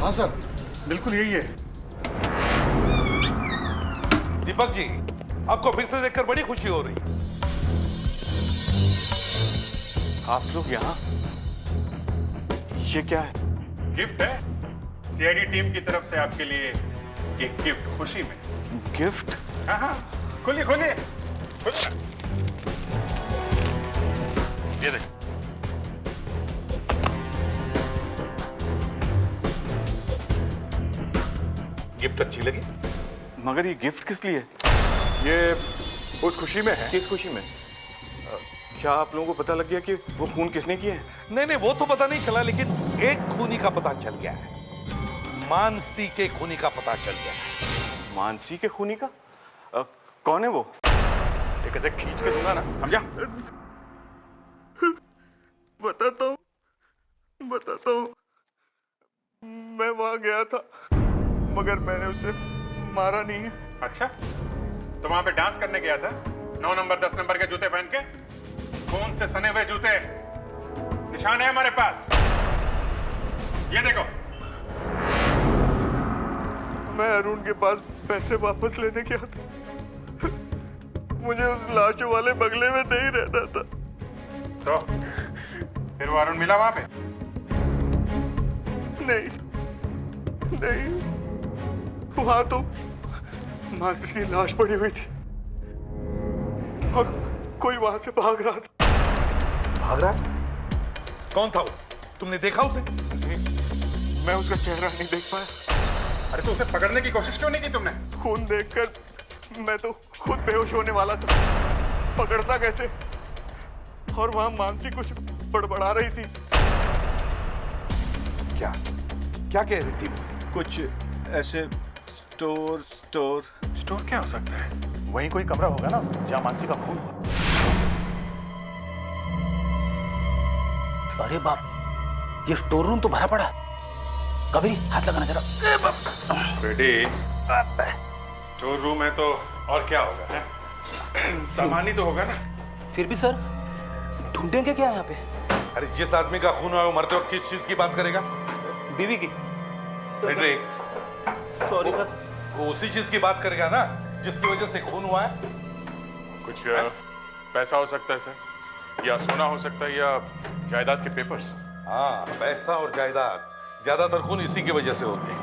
हाँ सर, बिल्कुल यही है।
दीपक जी, आपको फिर से देखकर बड़ी खुशी हो रही।
आप लोग यहाँ? ये क्या है?
गिफ्ट है सीआईडी टीम की तरफ से आपके लिए, एक गिफ्ट खुशी में।
गिफ्ट?
हाँ हाँ, खोलिए खोलिए। ये देखो।
गिफ्ट अच्छी लगी?
मगर ये गिफ्ट किस लिए?
ये उस खुशी में है।
किस खुशी में? क्या आप लोगों को पता लग गया कि वो खून किसने किए हैं?
नहीं नहीं, वो तो पता नहीं चला, लेकिन एक खूनी का पता चल गया है। मानसी के खूनी का पता चल गया है।
मानसी के खूनी का? कौन है वो?
एक ऐसे खींच के दूंगा ना, समझा?
बताता हूँ। मैं वहां गया था, मगर मैंने उसे मारा नहीं है।
अच्छा, तो वहां पे डांस करने गया था 9 नंबर 10 नंबर के जूते पहन के? खून से सने हुए जूते, निशान है हमारे पास, ये देखो।
मैं अरुण के पास पैसे वापस लेने गया था। मुझे उस लाशों वाले बंगले में नहीं रहना था।
तो फिर वो अरुण मिला वहां पे?
नहीं, वहां तो मानसी की लाश पड़ी हुई थी और कोई वहां से भाग रहा था।
भाग रहा है? कौन था वो? तुमने देखा उसे?
नहीं, मैं उसका चेहरा नहीं देख पाया।
अरे तो उसे पकड़ने की कोशिश क्यों नहीं की तुमने?
खून देखकर मैं तो खुद बेहोश होने वाला था, पकड़ता कैसे? और वहां मानसी कुछ बड़बड़ा रही थी।
क्या कह रही थी?
कुछ ऐसे
स्टोर क्या हो सकता है? वहीं कोई कमरा होगा ना जहां मानसी का खून हुआ।
अरे बाप, ये स्टोर रूम तो भरा पड़ा है। कबीर, हाथ लगाना जरा।
बेटी, स्टोर रूम है तो और क्या होगा है? सामान ही तो होगा ना।
फिर भी सर, ढूंढेंगे क्या यहाँ पे?
अरे जिस आदमी का खून हुआ वो मरते वक्त किस चीज की बात करेगा?
बीवी की।
Fredericks,
sorry sir.
वो उसी चीज की बात करेगा ना जिसकी वजह से खून हुआ है?
कुछ पैसा हो सकता है सर, या सोना हो सकता है, या जायदाद के पेपर्स।
हाँ, पैसा और जायदाद, ज्यादातर खून इसी की वजह से होते हैं।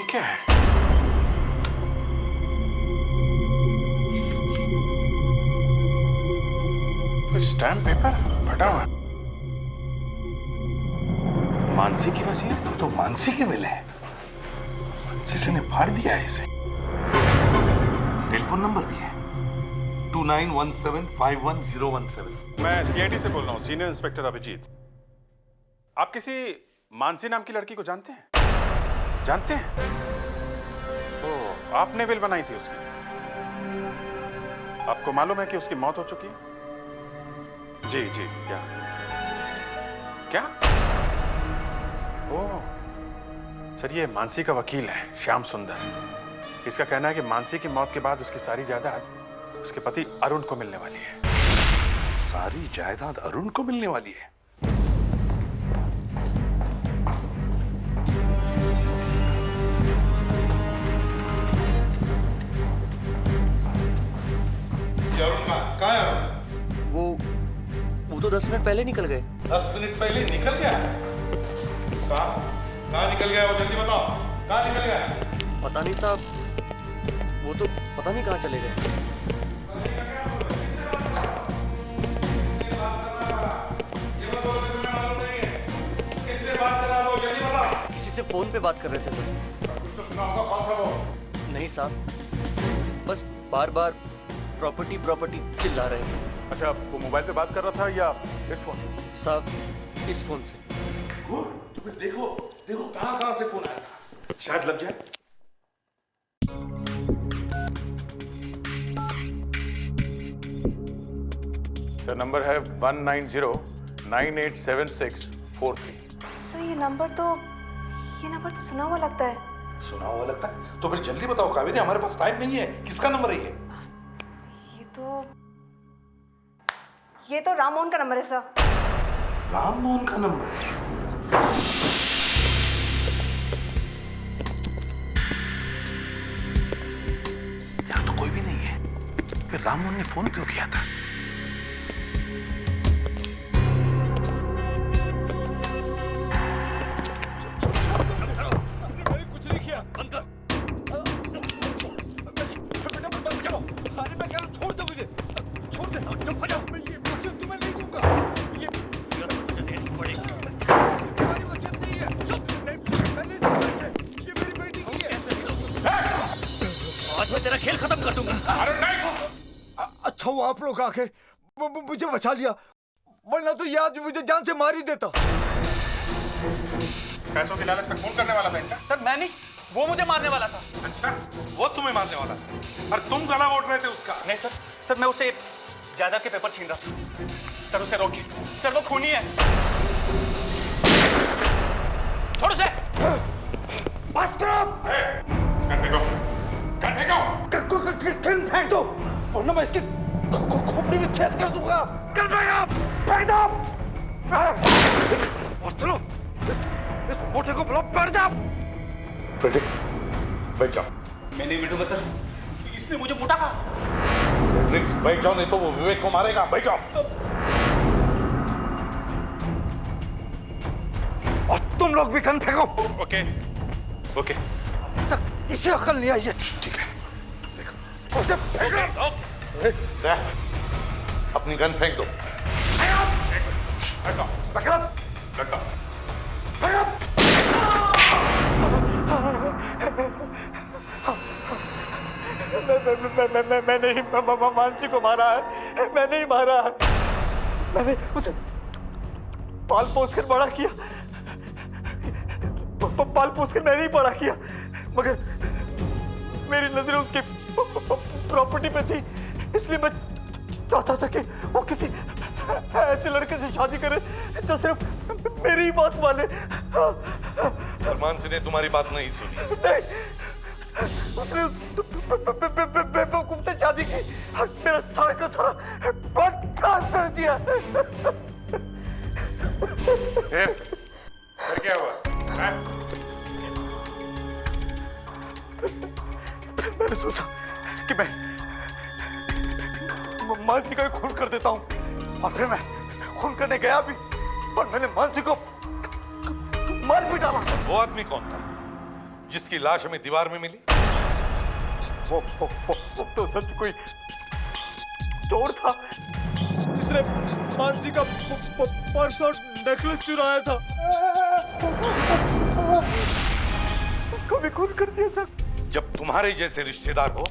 ये क्या है? स्टैम्प पेपर फटा हुआ। मानसी की वसीयत?
तो मानसी की विल है, किसी ने फाड़ दिया है इसे। टेलीफोन नंबर भी है 2917511017।
मैं सीआईडी से बोल रहा हूँ, सीनियर इंस्पेक्टर अभिजीत। आप किसी मानसी नाम की लड़की को जानते हैं? जानते हैं? तो आपने बिल बनाई थी उसकी। आपको मालूम है कि उसकी मौत हो चुकी है? जी जी। क्या क्या? ओह सर, ये मानसी का वकील है, श्याम सुंदर। इसका कहना है कि मानसी की मौत के बाद उसकी सारी जायदाद उसके पति अरुण को मिलने वाली है।
सारी जायदाद अरुण को मिलने वाली है? अरुण कहाँ है अरुण?
वो तो 10 मिनट पहले निकल गए।
10 मिनट पहले निकल गया? कहाँ निकल गया वो, जल्दी बताओ, कहाँ निकल गया?
पता नहीं साहब, वो तो पता नहीं कहाँ चले गए। किसी से फोन पे बात कर रहे थे सर।
कुछ तो सुना होगा, कौन था वो?
नहीं साहब, बस बार बार प्रॉपर्टी चिल्ला रहे थे।
अच्छा, वो मोबाइल पे बात कर रहा था या इस फोन?
साहब, इस फोन से।
गुड, तो फिर देखो कहाँ से फोन आया था, शायद लग जाए।
सर नंबर है 190987643।
सर ये नंबर तो सुना हुआ लगता है।
सुना हुआ लगता है? तो फिर जल्दी बताओ कावेरी, हमारे पास टाइम नहीं है। किसका नंबर है ये?
ये तो राममोहन का नंबर है सर।
राममोहन का नंबर? यहाँ तो कोई भी नहीं है, फिर राममोहन ने फोन क्यों किया था?
कुछ नहीं किया, बंद कर। अरे मैं कह रहा हूँ, छोड़ दो मुझे, छोड़ दे, चुप हो जाओ। मैं ये वसीयत तुम्हें नहीं दूंगा। ये वसीयत तो तुझे देनी पड़ेगी। तुम्हारी वसीयत नहीं है। चुप। मैं नहीं दूंगा इसे। ये मेरी बेटी की है।
आज मैं तेरा खेल खत्म कर दूंगा।
अरे नहीं। अच्छा हुआ आप लोग आके मुझे बचा लिया, वरना तो ये आदमी मुझे जान से मार ही देता।
पैसों की लालच में खून करने वाला था इनका?
सर मैं नहीं, वो मुझे मारने वाला था।
अच्छा, वो तुम्हें मारने वाला था और तुम गला घोट रहे थे उसका?
नहीं सर मैं उसे जायदाद के पेपर छीन रहा था। सर उसे रोकिए, सर वो खूनी है। छोड़ उसे।
बस करो।
गन फेंको, गन फेंको।
गन फेंक दो, वरना मैं इसकी खोपड़ी में छेद कर दूंगा। गन फेंक दो। और चलो, इस मोटे को बुलाओ, बैठ जाओ।
बैठ जाओ।
मैं नहीं बैठूंगा सर, इसने मुझे मोटा कहा।
बैठ जाओ, नहीं तो वो विवेक को मारेगा। बैठ जाओ।
और तुम लोग भी गन फेंको।
Okay okay.
तक इसे अकल नहीं आई है।
ठीक है, देखो
उसे फेंको।
अपनी गन फेंक दो।
मैं नहीं मानसी को मारा है, मैं नहीं मारा है। मैंने उसे पाल पोस कर बड़ा किया, पाल पोस कर मैंने ही बड़ा किया, मगर मेरी नजरें उसकी प्रॉपर्टी पे थी, इसलिए मैं चाहता था कि वो किसी ऐसे लड़के से शादी करे जो सिर्फ मेरी ही बात माने।
सलमान सिंह ने तुम्हारी बात नहीं सुनी।
नहीं, उसने बेवकूफ से शादी की, मेरा सारा का सारा ब्लड ट्रांसफर कर दिया।
फिर क्या हुआ?
मैंने सोचा कि मैं मानसी का खून कर देता हूं, और फिर मैं खून करने गया भी, और मैंने मानसी को मार भी डाला।
वो आदमी कौन था जिसकी लाश हमें दीवार में मिली?
वो तो सच कोई चोर था जिसने मानसी का पर्स और नेकलेस चुराया था। कभी खून कर दिया सर।
जब तुम्हारे जैसे रिश्तेदार हो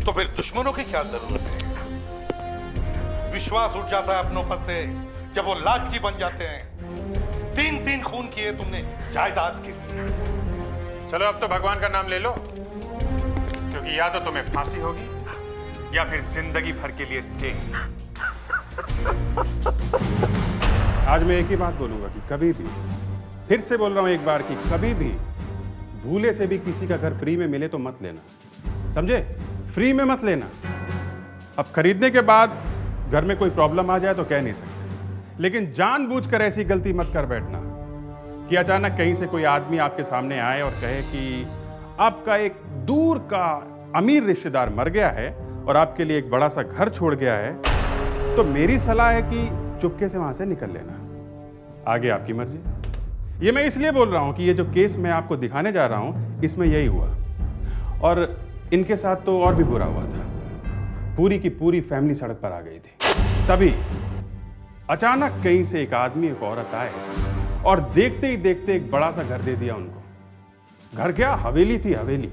तो फिर दुश्मनों की क्या जरूरत है? विश्वास उठ जाता है अपनों पर से जब वो लालची बन जाते हैं। 3 खून किए तुमने जायदाद के लिए।
चलो अब तो भगवान का नाम ले लो, क्योंकि या तो तुम्हें फांसी होगी या फिर जिंदगी भर के लिए जेल।
आज मैं एक ही बात बोलूंगा कि कभी भी, फिर से बोल रहा हूं एक बार कि कभी भी भूले से भी किसी का घर फ्री में मिले तो मत लेना, समझे? फ्री में मत लेना। अब खरीदने के बाद घर में कोई प्रॉब्लम आ जाए तो कह नहीं सकते, लेकिन जानबूझकर ऐसी गलती मत कर बैठना कि अचानक कहीं से कोई आदमी आपके सामने आए और कहे कि आपका एक दूर का अमीर रिश्तेदार मर गया है और आपके लिए एक बड़ा सा घर छोड़ गया है। तो मेरी सलाह है कि चुपके से वहां से निकल लेना, आगे आपकी मर्जी। ये मैं इसलिए बोल रहा हूं कि ये जो केस मैं आपको दिखाने जा रहा हूं इसमें यही हुआ, और इनके साथ तो और भी बुरा हुआ था। पूरी की पूरी फैमिली सड़क पर आ गई थी। तभी अचानक कहीं से एक आदमी एक औरत आए और देखते ही देखते एक बड़ा सा घर दे दिया उनको। घर क्या, हवेली थी, हवेली।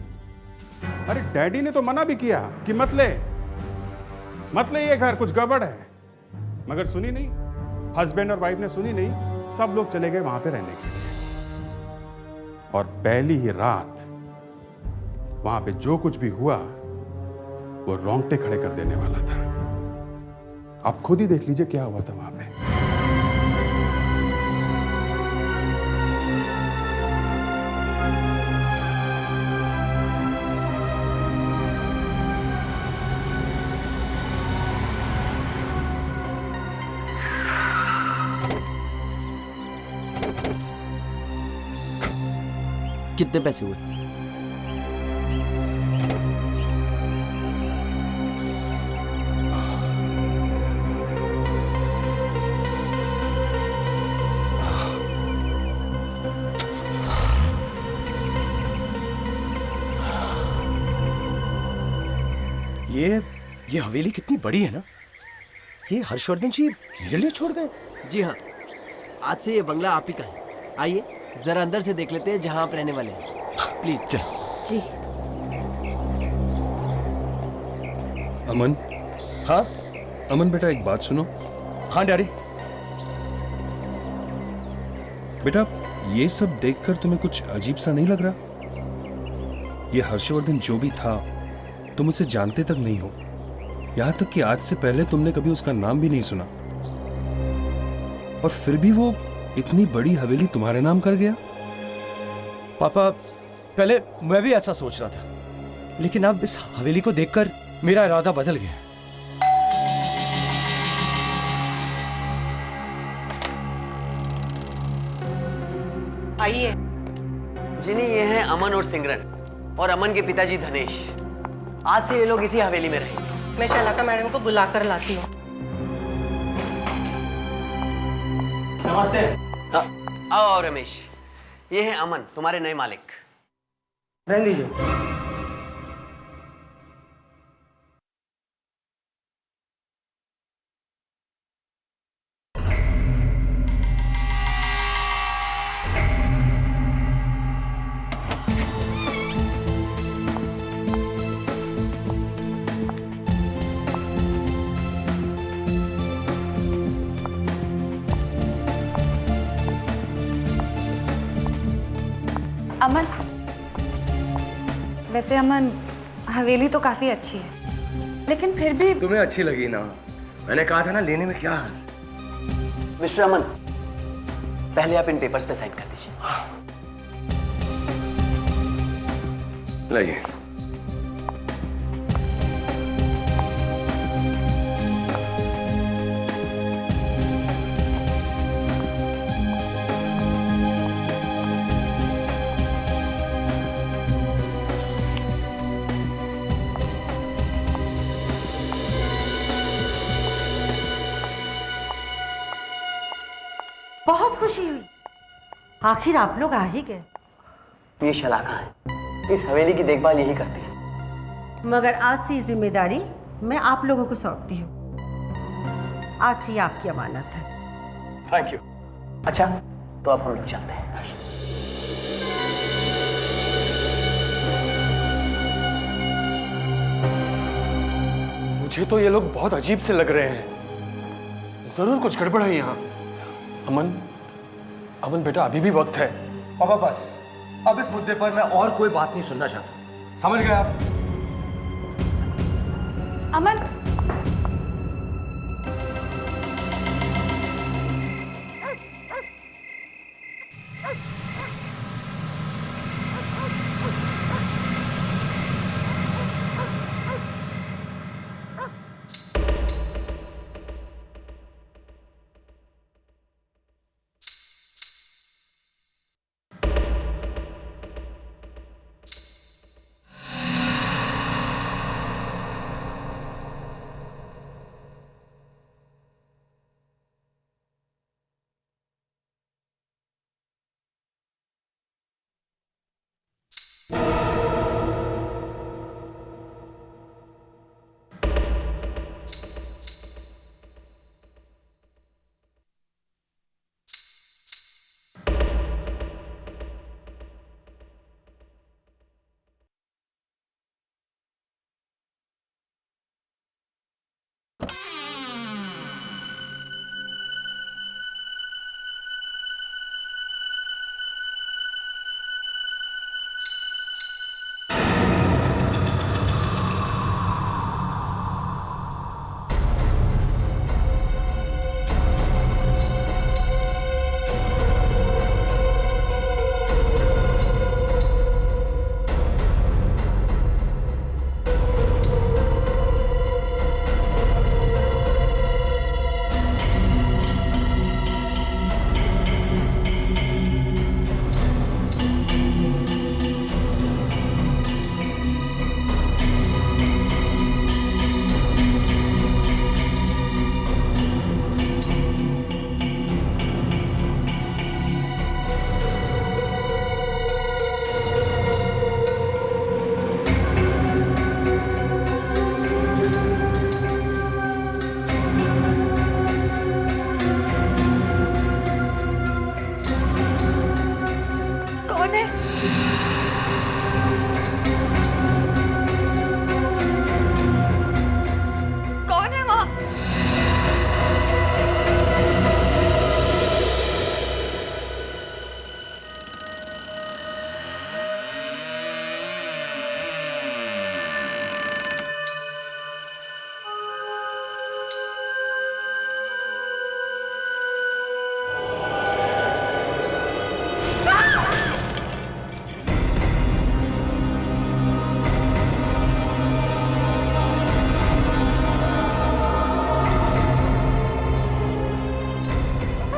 अरे डैडी ने तो मना भी किया कि मत ले ये घर, कुछ गड़बड़ है, मगर सुनी नहीं। हस्बैंड और वाइफ ने सुनी नहीं, सब लोग चले गए वहां पे रहने के लिए। और पहली ही रात वहां पे जो कुछ भी हुआ वो रोंगटे खड़े कर देने वाला था। आप खुद ही देख लीजिए क्या हुआ था वहां पे।
कितने पैसे हुए?
ये हवेली कितनी बड़ी है ना। ये हर्षवर्धन जी मेरे लिए छोड़ गए?
जी हाँ, आज से ये बंगला आप ही का है। आइए जरा अंदर से देख लेते हैं जहां आप रहने वाले हैं। प्लीज
चलो।
जी।
अमन।
हाँ
अमन बेटा एक बात सुनो।
हाँ डैडी।
बेटा ये सब देखकर तुम्हें कुछ अजीब सा नहीं लग रहा? ये हर्षवर्धन जो भी था तुम उसे जानते तक नहीं हो, यहां तक कि आज से पहले तुमने कभी उसका नाम भी नहीं सुना, और फिर भी वो इतनी बड़ी हवेली तुम्हारे नाम कर गया।
पापा पहले मैं भी ऐसा सोच रहा था, लेकिन अब इस हवेली को देखकर मेरा इरादा बदल गया।
आइए।
जिन्हें ये हैं अमन और सिमरन, और अमन के पिताजी धनेश। आज से ये लोग इसी हवेली में रहेंगे।
मैं शैलाका मैडम को बुलाकर लाती हूँ।
नमस्ते। आओ रमेश, ये है अमन, तुम्हारे नए मालिक।
रहने दीजिए।
अमन, वैसे अमन हवेली तो काफी अच्छी है, लेकिन फिर भी
तुम्हें अच्छी लगी ना? मैंने कहा था ना, लेने में क्या हर्ज।
मिस्टर अमन, पहले आप इन पेपर्स पे साइन कर दीजिए।
लाइए।
बहुत खुशी हुई, आखिर आप लोग आ ही गए।
ये शलाका है, इस हवेली की देखभाल यही करती है।
मगर आज से ये जिम्मेदारी मैं आप लोगों को सौंपती हूँ। आज से ये आपकी अमानत है।
Thank you. अच्छा, तो अब हम लोग चलते हैं।
मुझे तो ये लोग बहुत अजीब से लग रहे हैं। जरूर कुछ गड़बड़ है यहाँ। अमन, अमन बेटा, अभी भी वक्त है।
पापा बस, अब इस मुद्दे पर मैं और कोई बात नहीं सुनना चाहता। समझ गए आप?
अमन,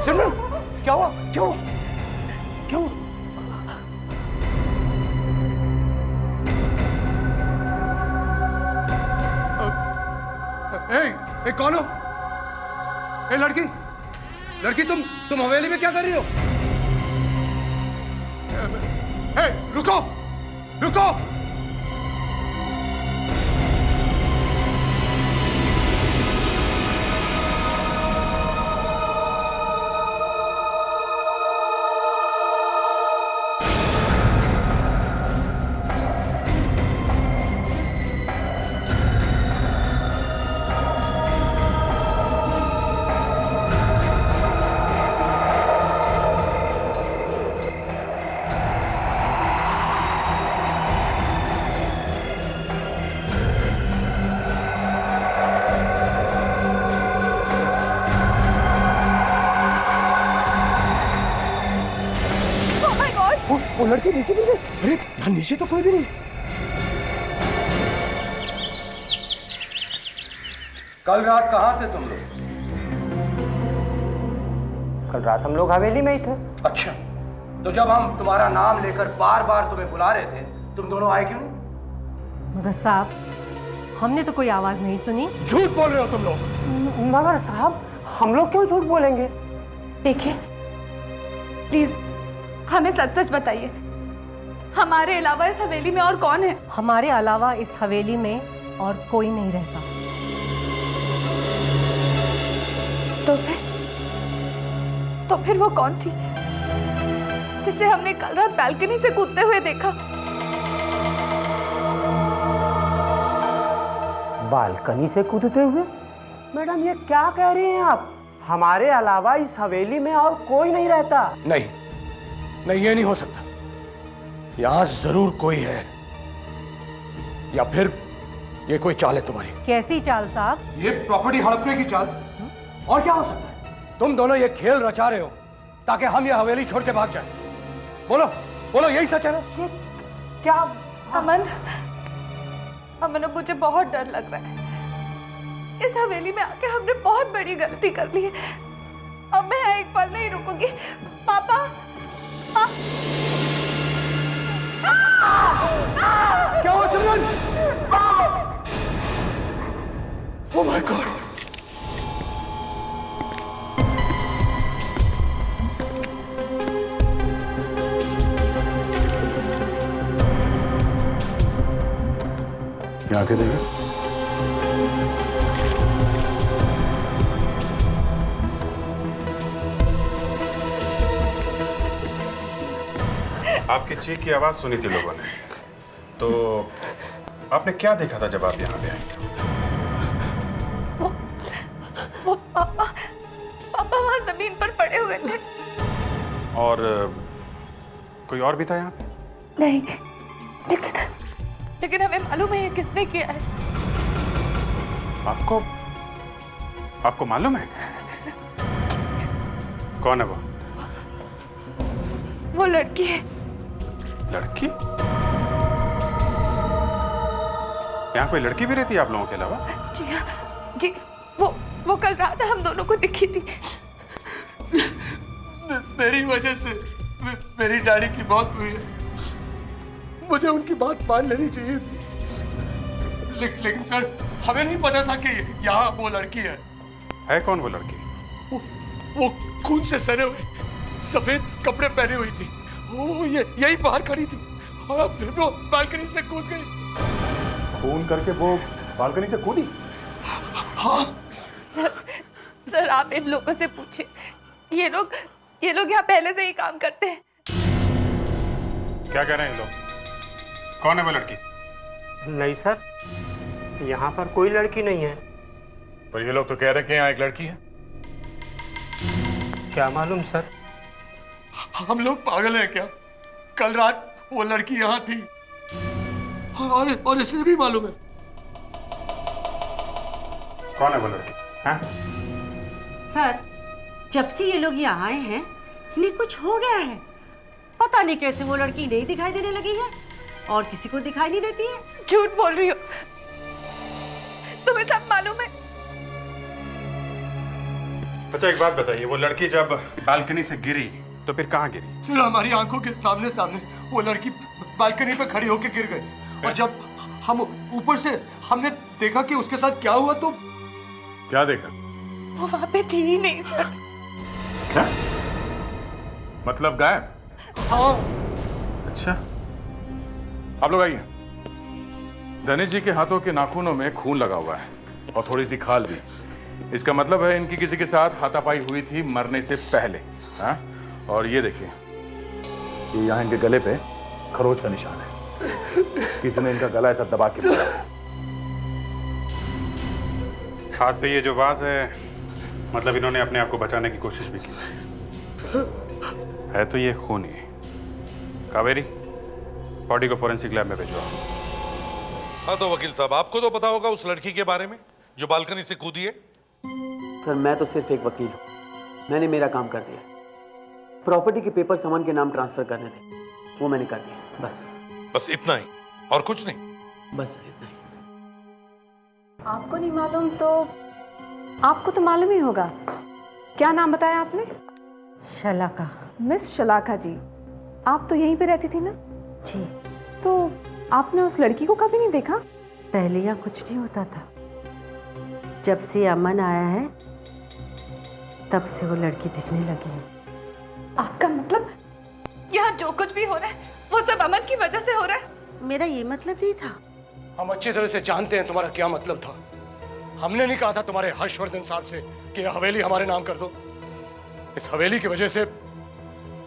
सिमरन, क्या हुआ? क्या हुआ? क्या हुआ? ए, कौन हो? ए लड़की, लड़की तुम हवेली में क्या कर रही हो? ए, रुको, रुको! वो लड़की नीचे गिर गई। अरे यहाँ नीचे तो कोई भी नहीं।
कल रात कहाँ थे तुम लोग?
कल रात हम लोग हवेली में ही थे।
अच्छा, तो जब हम तुम्हारा नाम लेकर बार बार तुम्हें बुला रहे थे, तुम दोनों आए क्यों?
मगर साहब, हमने तो कोई आवाज नहीं सुनी।
झूठ बोल रहे हो तुम लोग।
मगर साहब, हम लोग क्यों झूठ बोलेंगे?
देखिए,
प्लीज हमें सच सच बताइए, हमारे अलावा इस हवेली में और कौन है?
हमारे अलावा इस हवेली में और कोई नहीं रहता।
तो फिर वो कौन थी जिसे हमने कल रात बालकनी से कूदते हुए देखा?
बालकनी से कूदते हुए? मैडम ये क्या कह रही हैं आप? हमारे अलावा इस हवेली में और कोई नहीं रहता।
नहीं नहीं, ये नहीं हो सकता। यहां जरूर कोई है, या फिर ये कोई चाल है तुम्हारी।
कैसी चाल साहब?
ये प्रॉपर्टी हड़पने की चाल। और क्या हो सकता है? तुम दोनों ये खेल रचा रहे हो ताकि हम ये हवेली छोड़ के भाग जाएं। बोलो बोलो, यही सच है ना?
क्या?
अमन, अमन मुझे बहुत डर लग रहा है। इस हवेली में आके हमने बहुत बड़ी गलती कर ली है। अब मैं एक पल नहीं रुकूंगी। पापा,
क्या हुआ सिमरन? Oh my God!
क्या आके देखिए।
आपकी चीख की आवाज सुनी थी लोगों ने, तो आपने क्या देखा था जब आप यहाँ पे आए?
वो पापा वहां जमीन पर पड़े हुए थे।
और कोई और भी था यहाँ पे?
नहीं, लेकिन हमें मालूम है ये किसने किया है।
आपको मालूम है कौन है वो?
वो लड़की है।
लड़की? यहाँ कोई लड़की भी रहती है आप लोगों के अलावा?
जी हाँ जी, वो कल रात हम दोनों को दिखी थी।
मेरी वजह से मेरी डैडी की मौत हुई है। मुझे उनकी बात मान लेनी चाहिए थी, लेकिन सर हमें नहीं पता था कि यहाँ वो लड़की है।
कौन वो लड़की?
वो खून से सने हुए सफेद कपड़े पहने हुई थी। वो यही बाहर खड़ी थी और फिर वो बालकनी से कूद गई।
खून करके वो बालकनी से कूदी?
हाँ
सर आप इन लोगों से पूछिए, ये लोग यहाँ पहले से ही काम करते हैं।
क्या कह रहे हैं लोग? कौन है वो लड़की?
नहीं सर, यहाँ पर कोई लड़की नहीं है।
पर ये लोग तो कह रहे हैं कि यहाँ एक लड़की है।
क्या मालूम सर?
हम लोग पागल हैं क्या? कल रात वो लड़की यहाँ थी और इसे भी मालूम है।
कौन है वो लड़की? हाँ?
सर जब से ये लोग यहाँ आए हैं इन्हें कुछ हो गया है। पता नहीं कैसे वो लड़की नहीं दिखाई देने लगी है और किसी को दिखाई नहीं देती है।
झूठ बोल रही हो, तुम्हें सब मालूम है।
अच्छा एक बात बताइए, वो लड़की जब बालकनी से गिरी तो फिर कहाँ गिरी?
सर हमारी आंखों के सामने वो लड़की बालकनी पे खड़ी होकर गिर गई और जब हम ऊपर से हमने देखा कि उसके साथ क्या हुआ तो
क्या देखा?
वो वहां पे थी ही नहीं सर।
क्या? मतलब गायब?
हाँ।
अच्छा आप लोग आइए। धनेश जी के हाथों के नाखूनों में खून लगा हुआ है और थोड़ी सी खाल भी। इसका मतलब है इनकी किसी के साथ हाथापाई हुई थी मरने से पहले। हाँ? और ये देखिए, ये यहाँ इनके गले पे खरोच का निशान है। किसी ने इनका गला ऐसा दबा के मारा है। हाथ पे ये जो वाज है, मतलब इन्होंने अपने आप को बचाने की कोशिश भी की है। तो ये खून ही। कावेरी, बॉडी को फोरेंसिक लैब में भेजो।
हाँ तो वकील साहब, आपको तो पता होगा उस लड़की के बारे में जो बालकनी से कूदी है।
सर मैं तो सिर्फ एक वकील हूँ, मैंने मेरा काम कर दिया। प्रॉपर्टी के पेपर अमन के नाम ट्रांसफर करने थे, वो मैंने कर दिया।
बस इतना ही और कुछ नहीं?
बस इतना ही।
आपको नहीं मालूम तो आपको तो मालूम ही होगा। क्या नाम बताया आपने?
शलाका।
मिस शलाका जी, आप तो यहीं पे रहती थी ना?
जी।
तो आपने उस लड़की को कभी नहीं देखा?
पहले यहाँ कुछ नहीं होता था, जब से अमन आया है तब से वो लड़की दिखने लगी है।
आपका मतलब जो कुछ भी हो रहा है वो सब अमन की वजह से हो रहा है।
मेरा ये मतलब नहीं था।
हम अच्छी तरह से जानते हैं तुम्हारा क्या मतलब था। हमने नहीं कहा था तुम्हारे हर्षवर्धन साहब से कि यह हवेली हमारे नाम कर दो। इस हवेली की वजह से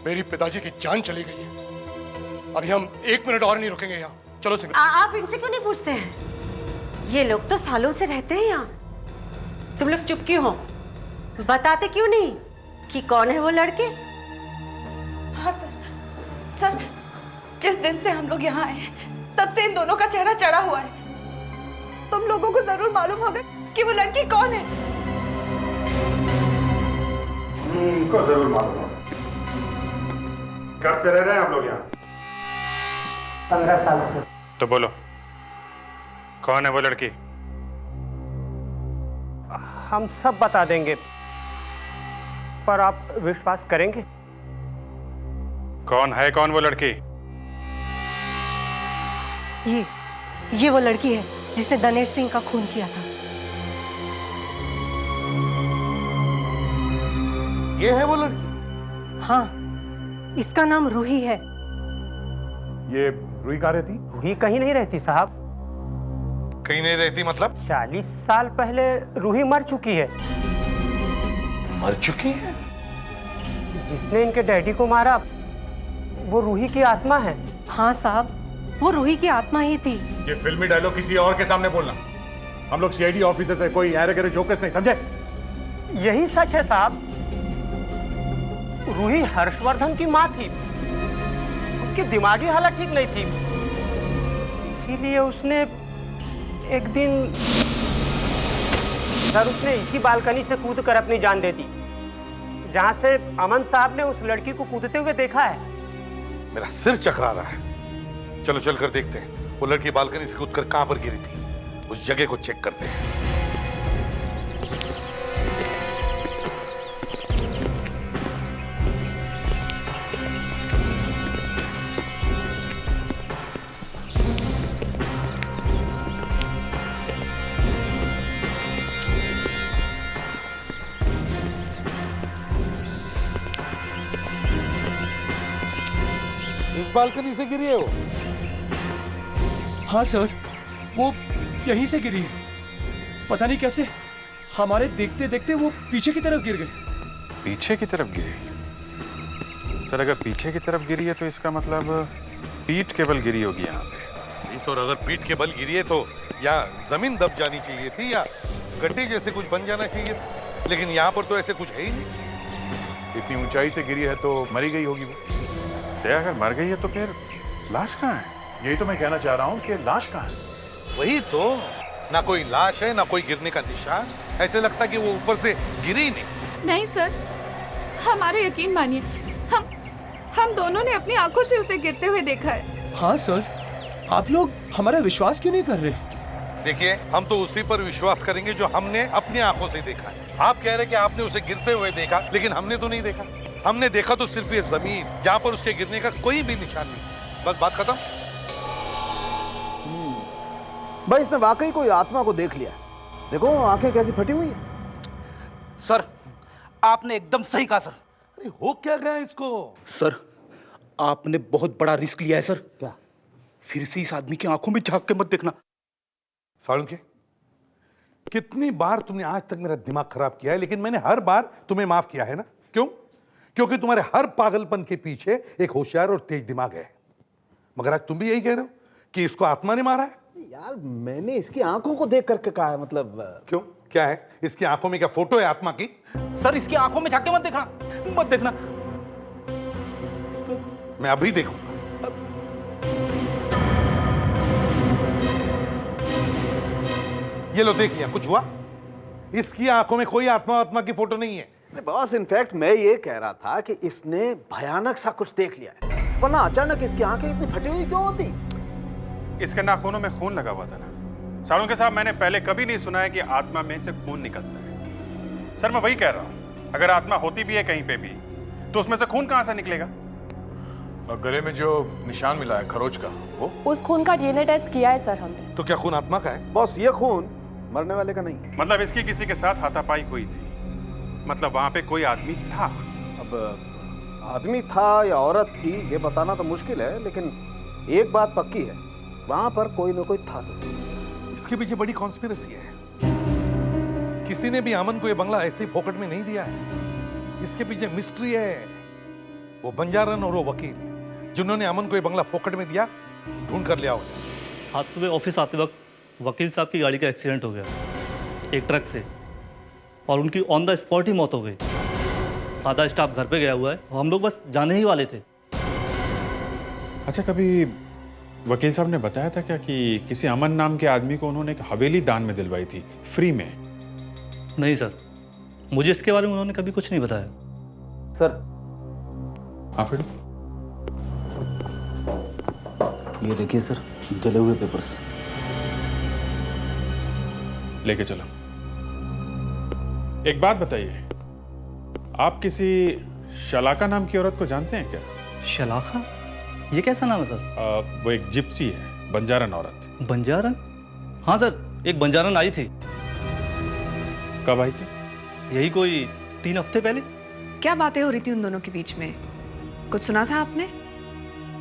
मेरी पिताजी की जान चली गई है। अभी हम 1 मिनट और नहीं रुकेंगे यहाँ। चलो सिमरन।
आप इनसे क्यों नहीं पूछते हैं? ये लोग तो सालों से रहते हैं यहाँ। तुम लोग चुप क्यों हो? बताते क्यों नहीं कि कौन है वो लड़के?
हाँ सर, जिस दिन से हम लोग यहाँ आए तब से इन दोनों का चेहरा चढ़ा हुआ है। तुम लोगों को जरूर मालूम होगा कि वो लड़की कौन है।
उनको जरूर मालूम होगा। कब से रह रहे हैं आप लोग यहाँ?
15 साल से।
तो बोलो, कौन है वो लड़की?
हम सब बता देंगे, पर आप विश्वास करेंगे?
कौन है वो लड़की?
ये वो लड़की है जिसने दिनेश सिंह का खून किया था।
ये है वो लड़की?
हाँ, इसका नाम रूही है।
ये रूही कहाँ रहती?
रूही कहीं नहीं रहती साहब।
कहीं नहीं रहती मतलब?
40 साल पहले रूही मर चुकी है।
मर चुकी है?
जिसने इनके डैडी को मारा वो रूही की आत्मा है।
हाँ साहब, वो रूही की आत्मा ही थी।
ये फिल्मी डायलॉग किसी और के सामने बोलना। हम लोग सीआईडी ऑफिसर्स है, कोई ऐरे गैरे जोकर्स नहीं, समझे?
यही सच है साहब। रूही हर्षवर्धन की माँ थी। उसकी दिमागी हालत ठीक नहीं थी, इसीलिए उसने एक दिन सर उसने इसी बालकनी से कूद कर अपनी जान दे दी, जहां से अमन साहब ने उस लड़की को कूदते हुए देखा है।
मेरा सिर चकरा रहा है। चलो चलकर देखते हैं वो लड़की बालकनी से कूदकर कहां पर गिरी थी। उस जगह को चेक करते हैं। इस बालकनी से गिरी है वो?
हाँ सर, वो यहीं से गिरी है। पता नहीं कैसे हमारे देखते देखते वो पीछे की तरफ गिर गई।
पीछे की तरफ गिरी? सर अगर पीछे की तरफ गिरी है तो इसका मतलब पीठ के बल गिरी होगी यहाँ पे।
नहीं तो अगर पीठ के बल गिरी है तो या जमीन दब जानी चाहिए थी या गड्ढे जैसे कुछ बन जाना चाहिए था। लेकिन यहाँ पर तो ऐसे कुछ है ही नहीं।
इतनी ऊंचाई से गिरी है तो मरी गई होगी वो।
अगर मर गई है तो फिर लाश कहाँ है?
यही तो मैं कहना चाह रहा हूँ कि लाश कहाँ है?
वही तो, ना कोई लाश है ना कोई गिरने का निशान। ऐसे लगता कि वो ऊपर से गिरी नहीं।
नहीं सर, हमारे यकीन मानिए, हम दोनों ने अपनी आंखों से उसे गिरते हुए देखा है।
हाँ सर, आप लोग हमारा विश्वास क्यों नहीं कर रहे?
देखिए, हम तो उसी पर विश्वास करेंगे जो हमने अपनी आंखों से देखा है। आप कह रहे कि आपने उसे गिरते हुए देखा, लेकिन हमने तो नहीं देखा। हमने देखा तो सिर्फ ये जमीन जहां पर उसके गिरने का कोई भी निशान नहीं। बस बात खत्म।
भाई इसने वाकई कोई आत्मा को देख लिया। देखो आंखें कैसी फटी हुई है।
सर, आपने एकदम सही कहा सर।
अरे हो क्या गया इसको?
सर, आपने बहुत बड़ा रिस्क लिया है सर। क्या? फिर से इस आदमी की आंखों में झांक के मत देखना।
सालुंके, कितनी बार तुमने आज तक मेरा दिमाग खराब किया है, लेकिन मैंने हर बार तुम्हें माफ किया है ना? क्यों? क्योंकि तुम्हारे हर पागलपन के पीछे एक होशियार और तेज दिमाग है। मगर आज तुम भी यही कह रहे हो कि इसको आत्मा ने मारा है।
यार मैंने इसकी आंखों को देख करके कहा है, मतलब
क्यों? क्या है इसकी आंखों में? क्या फोटो है आत्मा की?
सर, इसकी आंखों में झांक के मत देखना, मत देखना।
मैं अभी देखूंगा। ये लो, देख लिया? कुछ हुआ? इसकी आंखों में कोई आत्मा की फोटो नहीं है।
बॉस, इनफैक्ट मैं ये कह रहा था कि इसने भयानक सा कुछ देख लिया है, वरना अचानक इसकी आंखें इतनी फटी हुई क्यों होती?
इसके नाखूनों में खून लगा हुआ था ना। सालुंके साहब, मैंने पहले कभी नहीं सुना है कि आत्मा में से खून निकलता है। सर मैं वही कह रहा हूँ, अगर आत्मा होती भी है कहीं पे भी तो उसमें से खून कहाँ से निकलेगा?
और गले में जो निशान मिला है खरोच का, वो
उस खून का डीएनए टेस्ट किया है सर हमने।
तो क्या खून आत्मा का है?
बॉस, ये खून मरने वाले का नहीं।
मतलब इसकी किसी के साथ हाथापाई हुई थी, मतलब वहां पे कोई आदमी था।
अब आदमी था या औरत थी ये बताना तो मुश्किल है, लेकिन एक बात पक्की है, वहां पर कोई ना कोई था जरूर।
इसके पीछे बड़ी कॉन्स्पिरेसी है। किसी ने भी अमन को ये बंगला ऐसे ही फोकट में नहीं दिया है। इसके पीछे मिस्ट्री है। वो बंजारन और वो वकील जिन्होंने अमन को ये बंगला फोकट में दिया, ढूंढ कर ले आओ।
आज सुबह ऑफिस आते वक्त वकील साहब की गाड़ी का एक्सीडेंट हो गया एक ट्रक से, और उनकी ऑन द स्पॉट ही मौत हो गई। आधा स्टाफ घर पे गया हुआ है, हम लोग बस जाने ही वाले थे।
अच्छा, कभी वकील साहब ने बताया था क्या कि किसी अमन नाम के आदमी को उन्होंने एक हवेली दान में दिलवाई थी फ्री में?
नहीं सर, मुझे इसके बारे में उन्होंने कभी कुछ नहीं बताया।
सर,
हाँ फिर
ये देखिए सर, जले हुए पेपर्स।
लेके चलो। एक बात बताइए, आप किसी शलाका नाम की औरत को जानते हैं क्या?
शलाका? ये कैसा नाम है सर?
वो एक जिप्सी है, बंजारन औरत।
बंजारन? हाँ सर, एक बंजारन आई थी।
कब आई थी?
यही कोई 3 हफ्ते पहले।
क्या बातें हो रही थी उन दोनों के बीच में? कुछ सुना था आपने?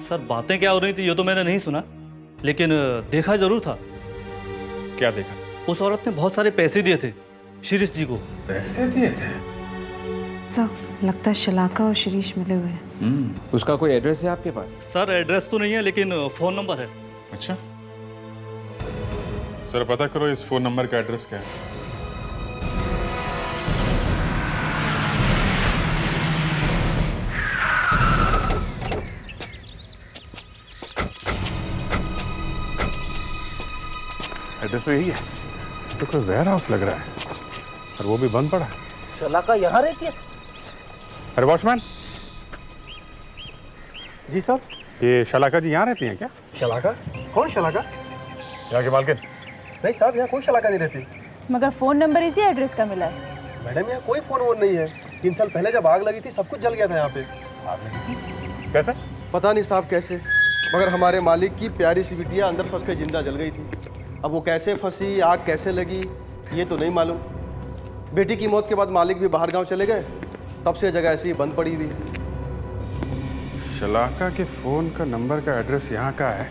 सर बातें क्या हो रही थी ये तो मैंने नहीं सुना, लेकिन देखा जरूर था।
क्या देखा?
उस औरत ने बहुत सारे पैसे दिए थे शिरीष जी को।
पैसे दिए थे?
सर, लगता है शलाका और शिरीष मिले हुए हैं।
उसका कोई एड्रेस है आपके पास?
सर एड्रेस तो नहीं है, लेकिन फोन नंबर है।
अच्छा सर, पता करो इस फोन नंबर का एड्रेस क्या है।
एड्रेस तो यही है।
तो कोई वेयर हाउस लग रहा है, और वो भी बंद पड़ा है।
शलाका यहाँ रहती है?
अरे वॉचमैन
जी सर।
ये शलाका जी यहाँ रहती हैं क्या?
शलाका? कौन शलाका?
यहाँ के मालकिन?
नहीं साहब, यहाँ कोई शलाका नहीं रहती।
मगर फोन नंबर इसी एड्रेस का मिला है।
मैडम, यहाँ कोई फोन वोन नहीं है। 3 साल पहले जब आग लगी थी सब कुछ जल गया था यहाँ पे।
कैसे?
पता नहीं साहब कैसे, मगर हमारे मालिक की प्यारी सी बिटिया अंदर फंस के जिंदा जल गई थी। अब वो कैसे फंसी, आग कैसे लगी, ये तो नहीं मालूम। बेटी की मौत के बाद मालिक भी बाहर गांव चले गए, तब से जगह ऐसी ही बंद पड़ी हुई है।
शलाका के फोन का नंबर का एड्रेस यहाँ का है,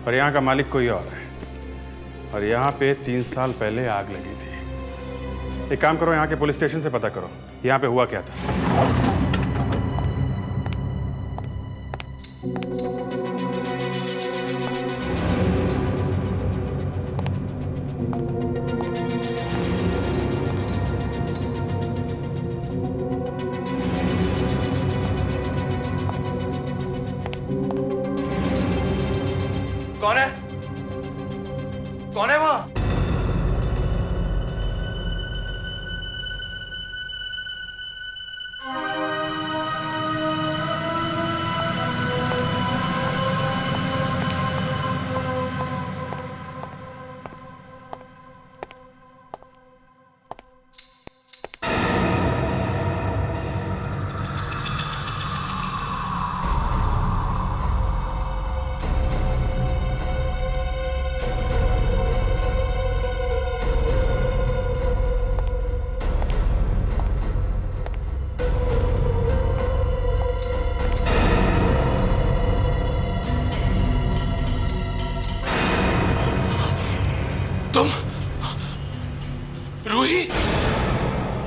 और यहाँ का मालिक कोई और है, और यहाँ पे 3 साल पहले आग लगी थी। एक काम करो, यहाँ के पुलिस स्टेशन से पता करो यहाँ पे हुआ क्या था।
कौन है? कौन है वहां?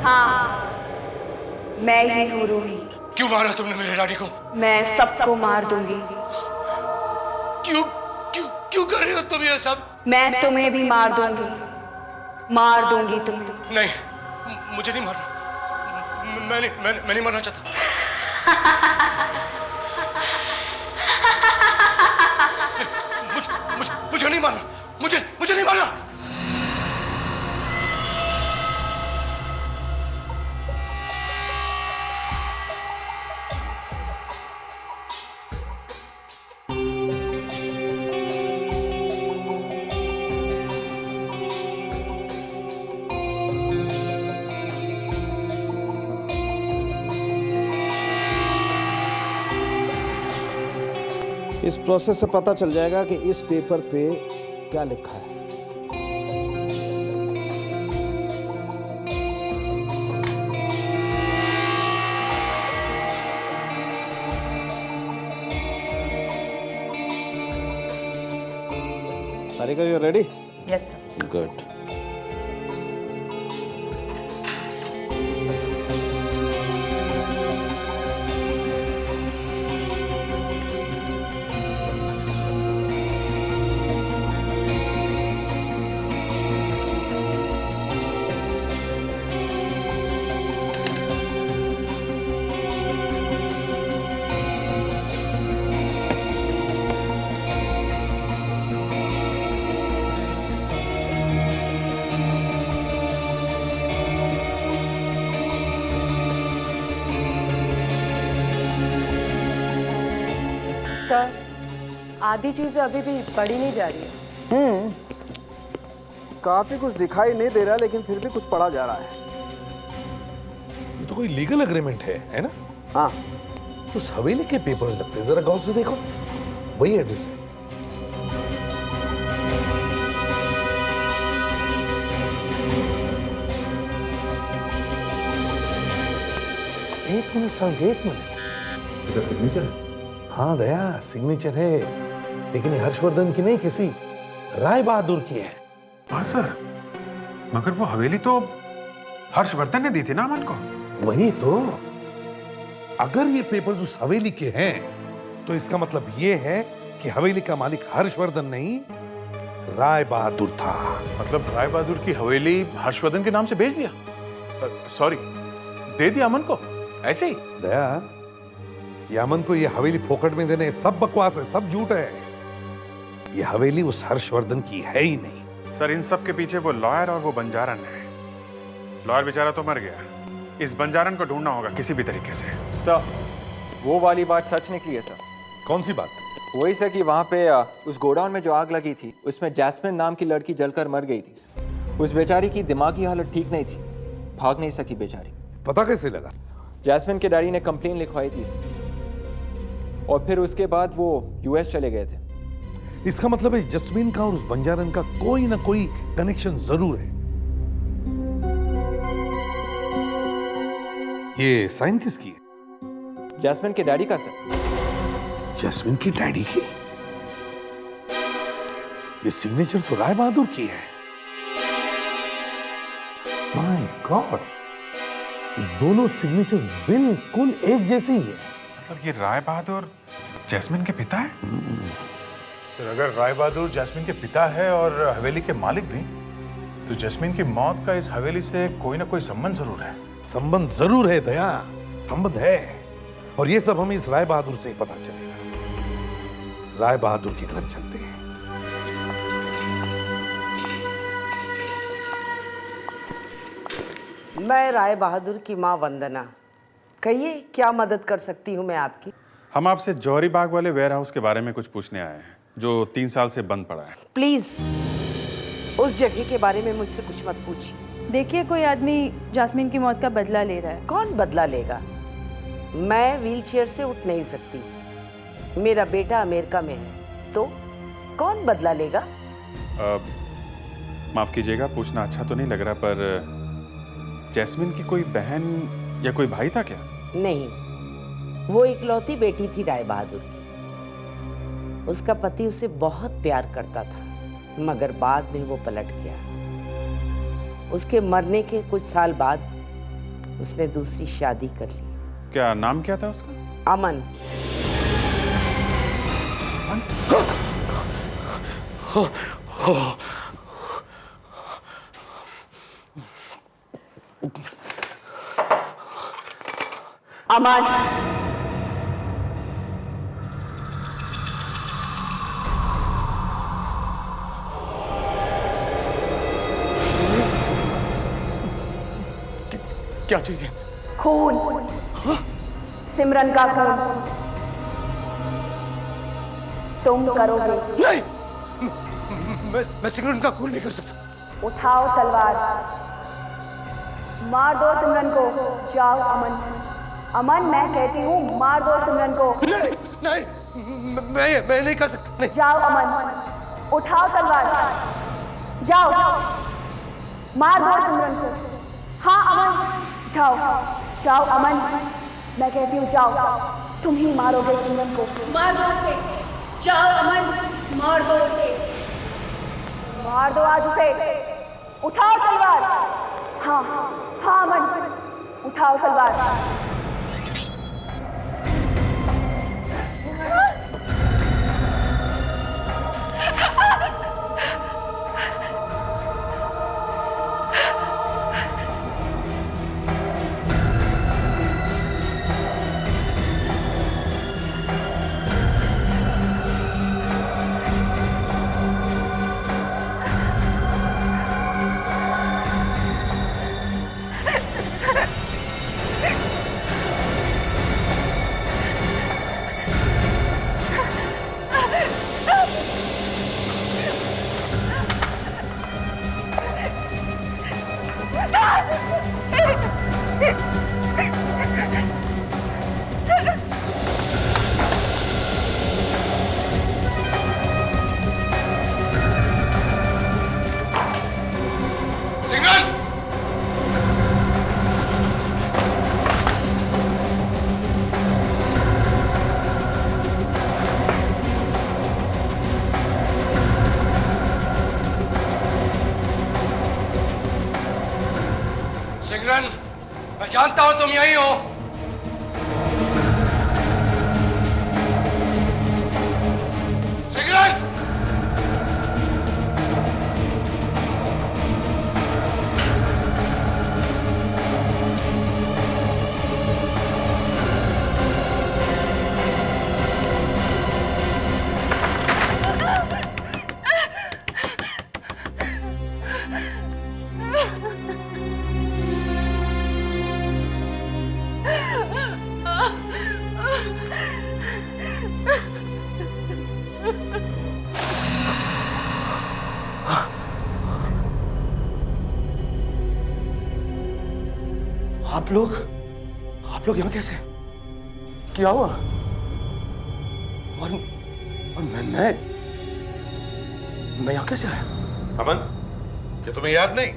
हाँ, मैं ही हूँ रूही।
क्यों मारा तुमने मेरे डैडी को?
मैं सबको मार दूंगी।
क्यों क्यों क्यों कर रहे हो तुम ये सब?
मैं तुम्हें भी मार दूंगी, मार दूंगी तुम्हें।
नहीं, मुझे नहीं मारना। मैं नहीं मरना चाहता। मुझे नहीं मारना, मुझे नहीं मारना।
इस प्रोसेस से पता चल जाएगा कि इस पेपर पे क्या लिखा है। Sarika, you ready?
Yes sir.
Good.
Sir, आधी चीजें अभी भी पढ़ी नहीं जा रही है।
काफी कुछ दिखाई नहीं दे रहा, लेकिन फिर भी कुछ पढ़ा जा रहा है।
ये तो कोई लीगल एग्रीमेंट है ना?
हाँ।
उस हवेली के पेपर्स लगते हैं, जरा गौर से देखो, वही एड्रेस है। एक मिनट साहब, एक मिनट। सिग्नेचर? हाँ दया, सिग्नेचर है, लेकिन ये हर्षवर्धन की नहीं, किसी राय बहादुर की है।
हाँ सर, मगर वो हवेली तो हर्षवर्धन ने दी थी ना अमन को।
वही तो, अगर ये पेपर्स उस हवेली के हैं तो इसका मतलब ये है कि हवेली का मालिक हर्षवर्धन नहीं, राय बहादुर था।
मतलब राय बहादुर की हवेली हर्षवर्धन के नाम से बेच दिया? सॉरी, दे दिया अमन को ऐसे ही?
दया, ये अमन को ये हवेली फोकट में देने सब बकवास है, सब झूठ है। ये हवेली उस हर्षवर्धन की है ही नहीं।
सर, इन सब के पीछे वो लॉयर और वो बंजारन है। लॉयर बेचारा तो मर गया, इस बंजारन को ढूंढना होगा किसी भी तरीके से।
सर, वो वाली बात सच निकली है सर।
कौन सी बात?
वही सर कि वहाँ पे उस गोडाउन में जो आग लगी थी, उसमें जैस्मिन नाम की लड़की जलकर मर गई थी। उस बेचारी की दिमागी हालत ठीक नहीं थी, भाग नहीं सकी बेचारी।
पता कैसे लगा?
जैस्मिन के डैडी ने कंप्लेन लिखवाई थी और फिर उसके बाद वो यूएस चले गए थे।
इसका मतलब है जस्मीन का और उस बंजारन का कोई ना कोई कनेक्शन जरूर है। ये साइन किसकी है?
जैस्मिन के डैडी का सर।
जैस्मिन की डैडी की? ये सिग्नेचर तो राय बहादुर की है। माय गॉड, दोनों सिग्नेचर्स बिल्कुल एक जैसे ही है।
मतलब ये राय बहादुर जैस्मिन के पिता है?
सर, अगर राय बहादुर जैस्मिन के पिता है और हवेली के मालिक भी, तो जैस्मिन की मौत का इस हवेली से कोई ना कोई संबंध जरूर है।
संबंध जरूर है दया, संबंध है, और ये सब हमें इस राय बहादुर से ही पता चलेगा। राय बहादुर के घर चलते हैं।
मैं राय बहादुर की माँ वंदना, कहिए क्या मदद कर सकती हूँ मैं आपकी?
हम आपसे जौहरी बाग वाले वेयर हाउस के बारे में कुछ पूछने आए हैं, जो 3 साल से बंद पड़ा है।
प्लीज उस जगह के बारे में मुझसे कुछ मत पूछिए।
देखिए, कोई आदमी जास्मीन की मौत का बदला ले रहा है।
कौन बदला लेगा? मैं व्हीलचेयर से उठ नहीं सकती, मेरा बेटा अमेरिका में है, तो कौन बदला लेगा?
माफ कीजिएगा, पूछना अच्छा तो नहीं लग रहा, पर जैस्मिन की कोई बहन या कोई भाई था क्या?
नहीं, वो इकलौती बेटी थी राय बहादुर की। उसका पति उसे बहुत प्यार करता था, मगर बाद में वो पलट गया। उसके मरने के कुछ साल बाद उसने दूसरी शादी कर ली।
क्या नाम क्या था उसका?
अमन। अमन,
क्या चाहिए?
खून, सिमरन का खून तुम करोगे।
नहीं, मैं सिमरन का खून नहीं कर सकता।
उठाओ तलवार, मार दो सिमरन को। जाओ अमन, अमन मैं कहती हूँ मार दो सिमरन को।
नहीं, मैं नहीं कर सकता। नहीं।
जाओ अमन, उठाओ तलवार, जाओ मार दो सिमरन को। हाँ अमन, जाओ जाओ अमन, मैं कहती हूँ जाओ, तुम ही मारोगे सिमरन को। मार दो उसे, जाओ अमन, मार दो उसे। मार दो आज उसे। उठाओ तलवार। हाँ हाँ अमन, उठाओ तलवार।
सिमरन, मैं जानता हूं तुम यहीं हो। सिमरन! आप लोग यहाँ कैसे? क्या हुआ? और मैं यहाँ कैसे आया?
अमन, ये तुम्हें याद नहीं?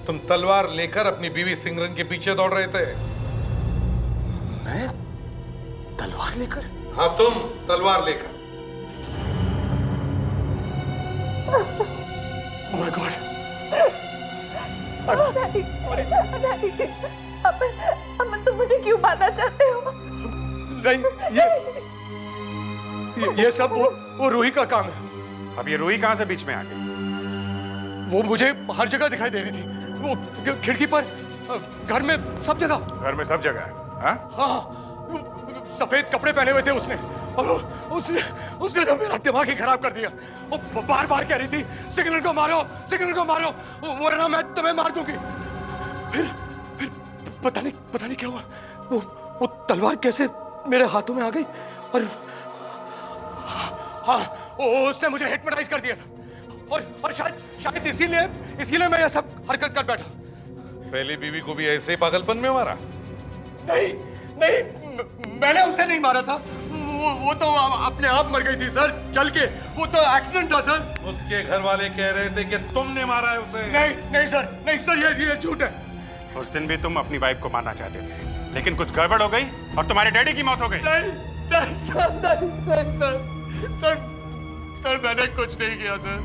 तुम तलवार लेकर अपनी बीवी सिमरन के पीछे दौड़ रहे थे।
मैं तलवार लेकर?
हाँ, तुम तलवार लेकर।
Oh my God!
अमन, तुम मुझे क्यों मारना चाहते हो?
नहीं, ये सब वो रूही का काम है।
अब ये रूही कहां से बीच में आ गई?
वो मुझे हर जगह दिखाई दे रही थी। वो खिड़की पर, घर में, सब जगह।
घर में सब जगह है?
हाँ, सफेद कपड़े पहने हुए थे उसने, और उसने तो मेरा दिमाग ही खराब कर दिया। वो बार बार कह रही थी, सिग्नल को मारो, सिग्नल को मारो, वरना मैं तुम्हें मार दूंगी। फिर पता नहीं क्या हुआ। वो तलवार कैसे मेरे हाथों में आ गई, और हाँ, उसने मुझे हिप्नोटाइज कर दिया था, और शायद इसीलिए मैं ये सब हरकत कर बैठा।
पहली बीवी को भी ऐसे पागलपन में मारा?
नहीं, मैंने उसे नहीं मारा था। वो तो अपने आप मर गई थी सर, जल के। वो तो एक्सीडेंट था सर।
उसके घर वाले कह रहे थे कि तुमने मारा है उसे।
नहीं सर, ये झूठ है।
उस दिन भी तुम अपनी वाइफ को मारना चाहते थे, लेकिन कुछ गड़बड़ हो गई और तुम्हारे डैडी की मौत हो गई।
नहीं सर, मैंने कुछ नहीं किया सर।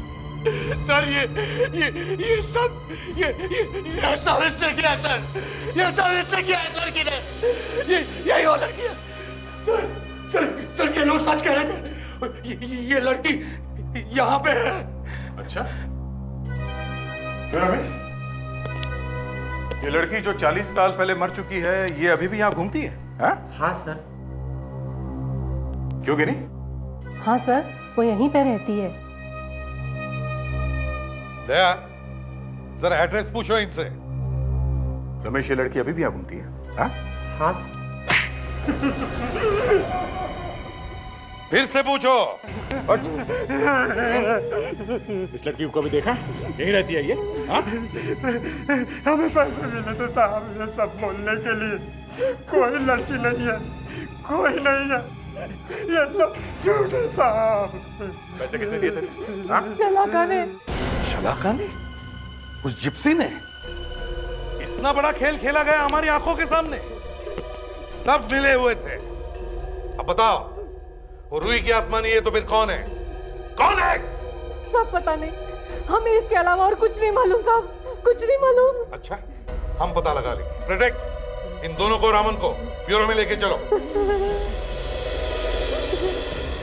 सर, ये सब इसने किया सर। ये सब इसने किया इस लड़की ने। यही वो लड़की है सर, ये लोग सच कह रहे थे। ये लड़की यहाँ पे है।
अच्छा, ये लड़की जो 40 साल पहले मर चुकी है, ये अभी भी यहाँ घूमती है?
हाँ सर।
क्यों गिनी?
हाँ सर, वो यहीं पे रहती है।
दया, जरा एड्रेस पूछो इनसे।
रमेश, ये लड़की अभी भी यहाँ घूमती है?
हाँ।
फिर से पूछो।
इस लड़की को कभी देखा? यहीं रहती है ये?
हमें पैसे मिले थे साहब ये सब बोलने के लिए। कोई लड़की नहीं है, कोई नहीं है, ये सब झूठ है साहब।
पैसे किसने दिए थे?
शलाका ने।
शलाका ने? उस जिप्सी ने? इतना बड़ा खेल खेला गया हमारी आंखों के सामने, सब मिले हुए थे। अब बताओ, वो रूही की आत्मा नहीं है तो फिर कौन है? कौन है?
सब पता नहीं, हमें इसके अलावा और कुछ नहीं मालूम साहब, कुछ नहीं मालूम।
अच्छा, हम पता लगा लेंगे। प्रेटेक्स, इन दोनों को, रामन को ब्यूरो में लेके चलो।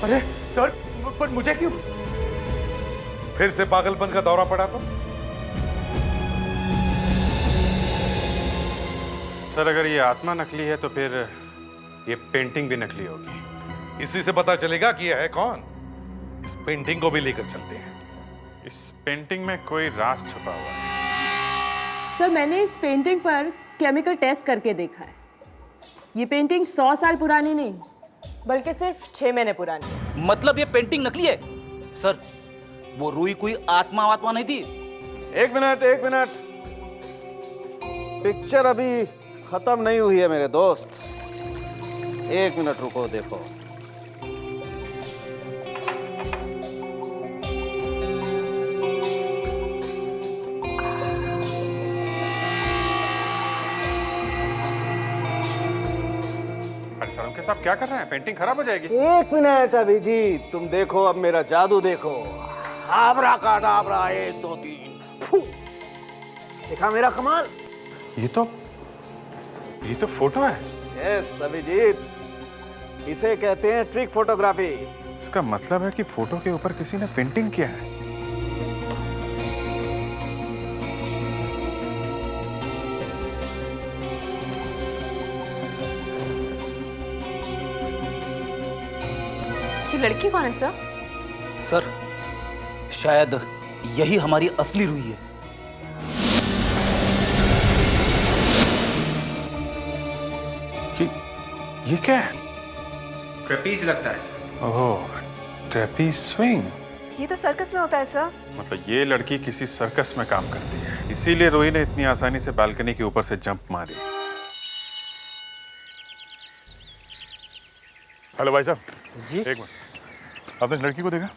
अरे सर, पर मुझे क्यों?
फिर से पागलपन का दौरा पड़ा तो?
सर, अगर ये आत्मा नकली है तो फिर ये पेंटिंग भी नकली होगी।
इसी से पता चलेगा कि यह है कौन। इस पेंटिंग को भी लेकर चलते हैं।
इस पेंटिंग में कोई राज छुपा हुआ है।
सर, मैंने इस पेंटिंग पर केमिकल टेस्ट करके देखा है। ये पेंटिंग 100 साल पुरानी नहीं, बल्कि सिर्फ 6 महीने पुरानी है।
मतलब ये पेंटिंग नकली है? सर, वो रूही कोई आत्मा वात्मा नहीं थी?
एक मिनट। पिक्चर अभी खत्म नहीं हुई है मेरे दोस्त। 1 मिनट रुको, देखो।
सर साहब क्या कर रहे हैं? पेंटिंग खराब हो जाएगी।
1 मिनट अभिजीत, तुम देखो, अब मेरा जादू देखो। आबरा काडाबरा 1 2 3 फू। देखा मेरा कमाल?
ये तो फोटो है।
यस अभिजीत, इसे कहते हैं ट्रिक फोटोग्राफी।
इसका मतलब है कि फोटो के ऊपर किसी ने पेंटिंग किया है।
ये लड़की कौन है सर?
सर, शायद यही हमारी असली रूही है।
ये क्या है?
ट्रेपीज लगता है सर।
ओह, ट्रेपीज स्विंग।
ये तो सर्कस में होता है सर।
मतलब ये लड़की किसी सर्कस में काम करती है, इसीलिए रूही ने इतनी आसानी से बालकनी के ऊपर से जंप मारी। हेलो भाई साहब जी, 1 मिनट। आपने इस लड़की को देखा?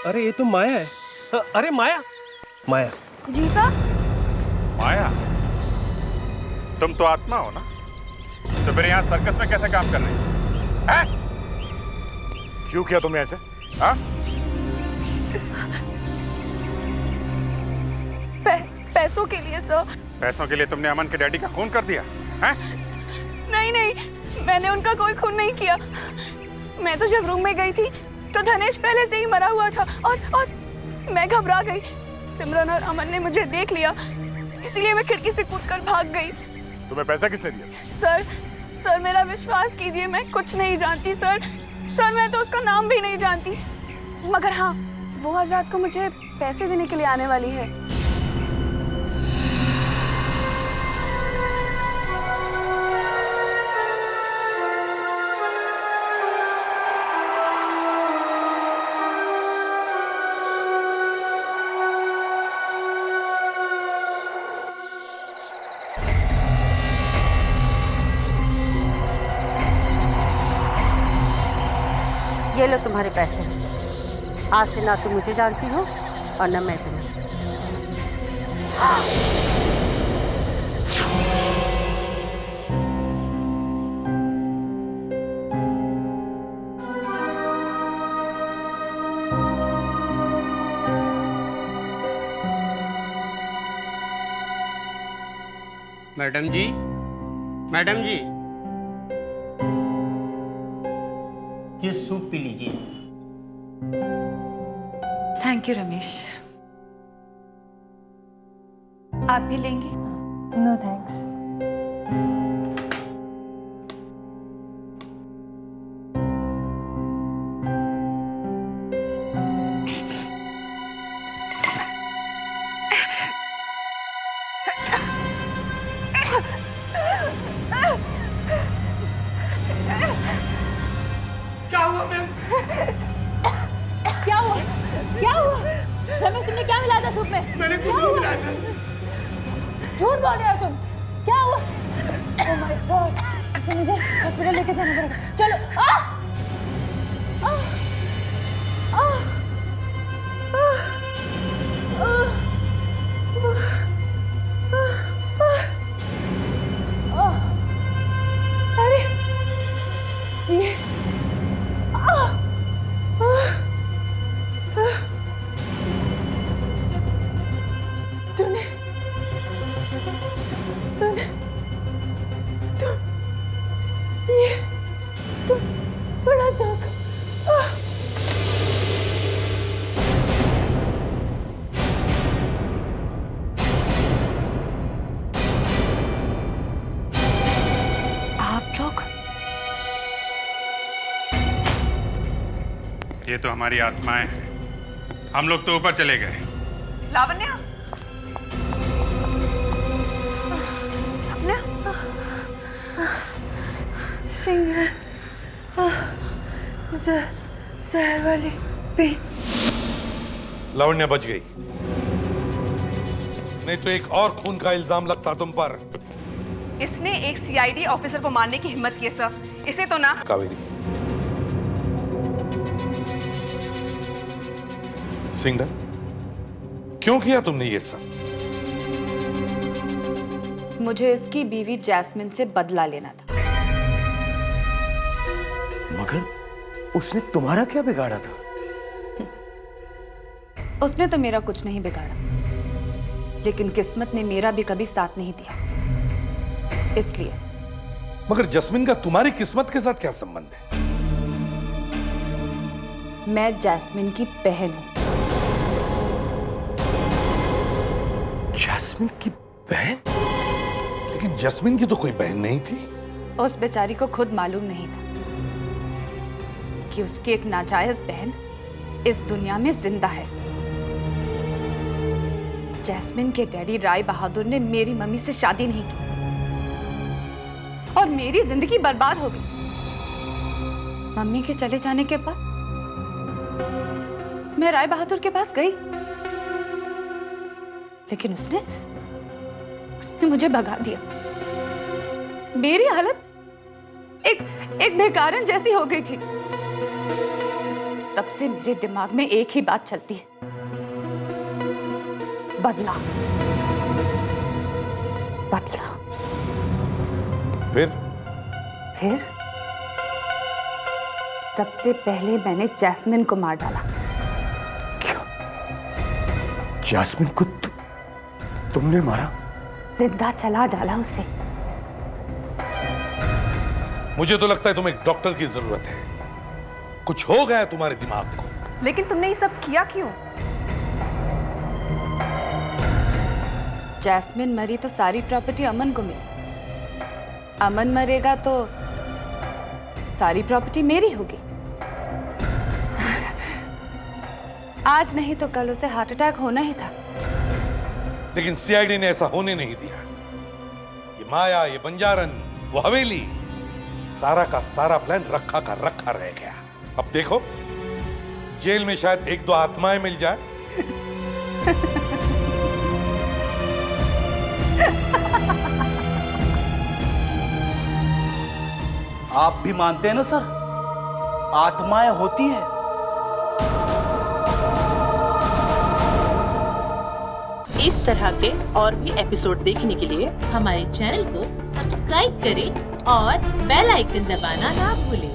अरे ये तो माया है। अरे माया
जी सर।
माया, तुम तो आत्मा हो ना? तो फिर यहाँ सर्कस में कैसे काम कर रही है? क्यों किया तुमने ऐसे? हाँ?
पैसों के लिए सर।
पैसों के लिए तुमने अमन के डैडी का खून कर दिया? हैं?
नहीं, मैंने उनका कोई खून नहीं किया। मैं तो जब रूम में गई थी तो धनेश पहले से ही मरा हुआ था और मैं घबरा गई। सिमरन और अमन ने मुझे देख लिया, इसलिए मैं खिड़की से कूदकर भाग गई।
तुम्हें पैसा किसने दिया?
सर मेरा विश्वास कीजिए, मैं कुछ नहीं जानती सर। मैं तो उसका नाम भी नहीं जानती। मगर हाँ, वो आज रात को मुझे पैसे देने के लिए आने वाली है।
ये लो तुम्हारे पैसे। आज से ना तुम मुझे जानती हो और ना मैं तुम्हें।
मैडम जी, ये सूप पी लीजिए।
Thank you Ramesh. आप भी लेंगे?
No thanks.
क्या हुआ मैम?
क्या हुआ? रमेश, तुमने क्या मिलाया था सूप में?
मैंने कुछ नहीं मिलाया था।
झूठ बोल रहे हो तुम। क्या हुआ? ओह माय गॉड, इसे मुझे हॉस्पिटल लेके जाना पड़ेगा। चलो। अरे ये
तुम बड़ा धोखा।
आप लोग?
ये तो हमारी आत्माएं हैं। हम लोग तो ऊपर चले गए।
लावण्या,
सिंगरन, जहर वाली पेन।
लावण्या बच गई, नहीं तो एक और खून का इल्जाम लगता तुम पर।
इसने एक सीआईडी ऑफिसर को मारने की हिम्मत की है सर। इसे तो ना।
कावेरी, सिंगडन, क्यों किया तुमने ये सब?
मुझे इसकी बीवी जैस्मिन से बदला लेना था।
मगर उसने तुम्हारा क्या बिगाड़ा था?
उसने तो मेरा कुछ नहीं बिगाड़ा, लेकिन किस्मत ने मेरा भी कभी साथ नहीं दिया, इसलिए।
मगर जैस्मिन का तुम्हारी किस्मत के साथ क्या संबंध है?
मैं जैस्मिन की बहन हूं।
जैस्मिन की बहन?
लेकिन जैस्मिन की तो कोई बहन नहीं थी।
उस बेचारी को खुद मालूम नहीं था कि उसकी एक नाजायज बहन इस दुनिया में जिंदा है। जैस्मिन के डैडी राय बहादुर ने मेरी मम्मी से शादी नहीं की और मेरी जिंदगी बर्बाद हो गई। मम्मी के चले जाने के बाद मैं राय बहादुर के पास गई, लेकिन उसने मुझे भगा दिया। मेरी हालत एक बेकारन जैसी हो गई थी। तब से मेरे दिमाग में एक ही बात चलती है, बदला, बदला।
फिर
सबसे पहले मैंने जैस्मिन को मार डाला।
जैस्मिन को तुमने मारा?
जिंदा चला डाला उसे।
मुझे तो लगता है तुम्हें एक डॉक्टर की जरूरत है। कुछ हो गया तुम्हारे दिमाग को।
लेकिन तुमने ये सब किया क्यों?
जैस्मिन मरी तो सारी प्रॉपर्टी अमन को मिली। अमन मरेगा तो सारी प्रॉपर्टी मेरी होगी। आज नहीं तो कल उसे हार्ट अटैक होना ही था।
लेकिन सीआईडी ने ऐसा होने नहीं दिया। ये माया, ये बंजारन, वो हवेली, सारा का सारा प्लान रखा का रखा रह गया। अब देखो, जेल में शायद एक दो आत्माएं मिल जाए।
आप भी मानते हैं ना सर, आत्माएं होती हैं।
इस तरह के और भी एपिसोड देखने के लिए हमारे चैनल को सब्सक्राइब करें और बेल आइकन दबाना ना भूलें।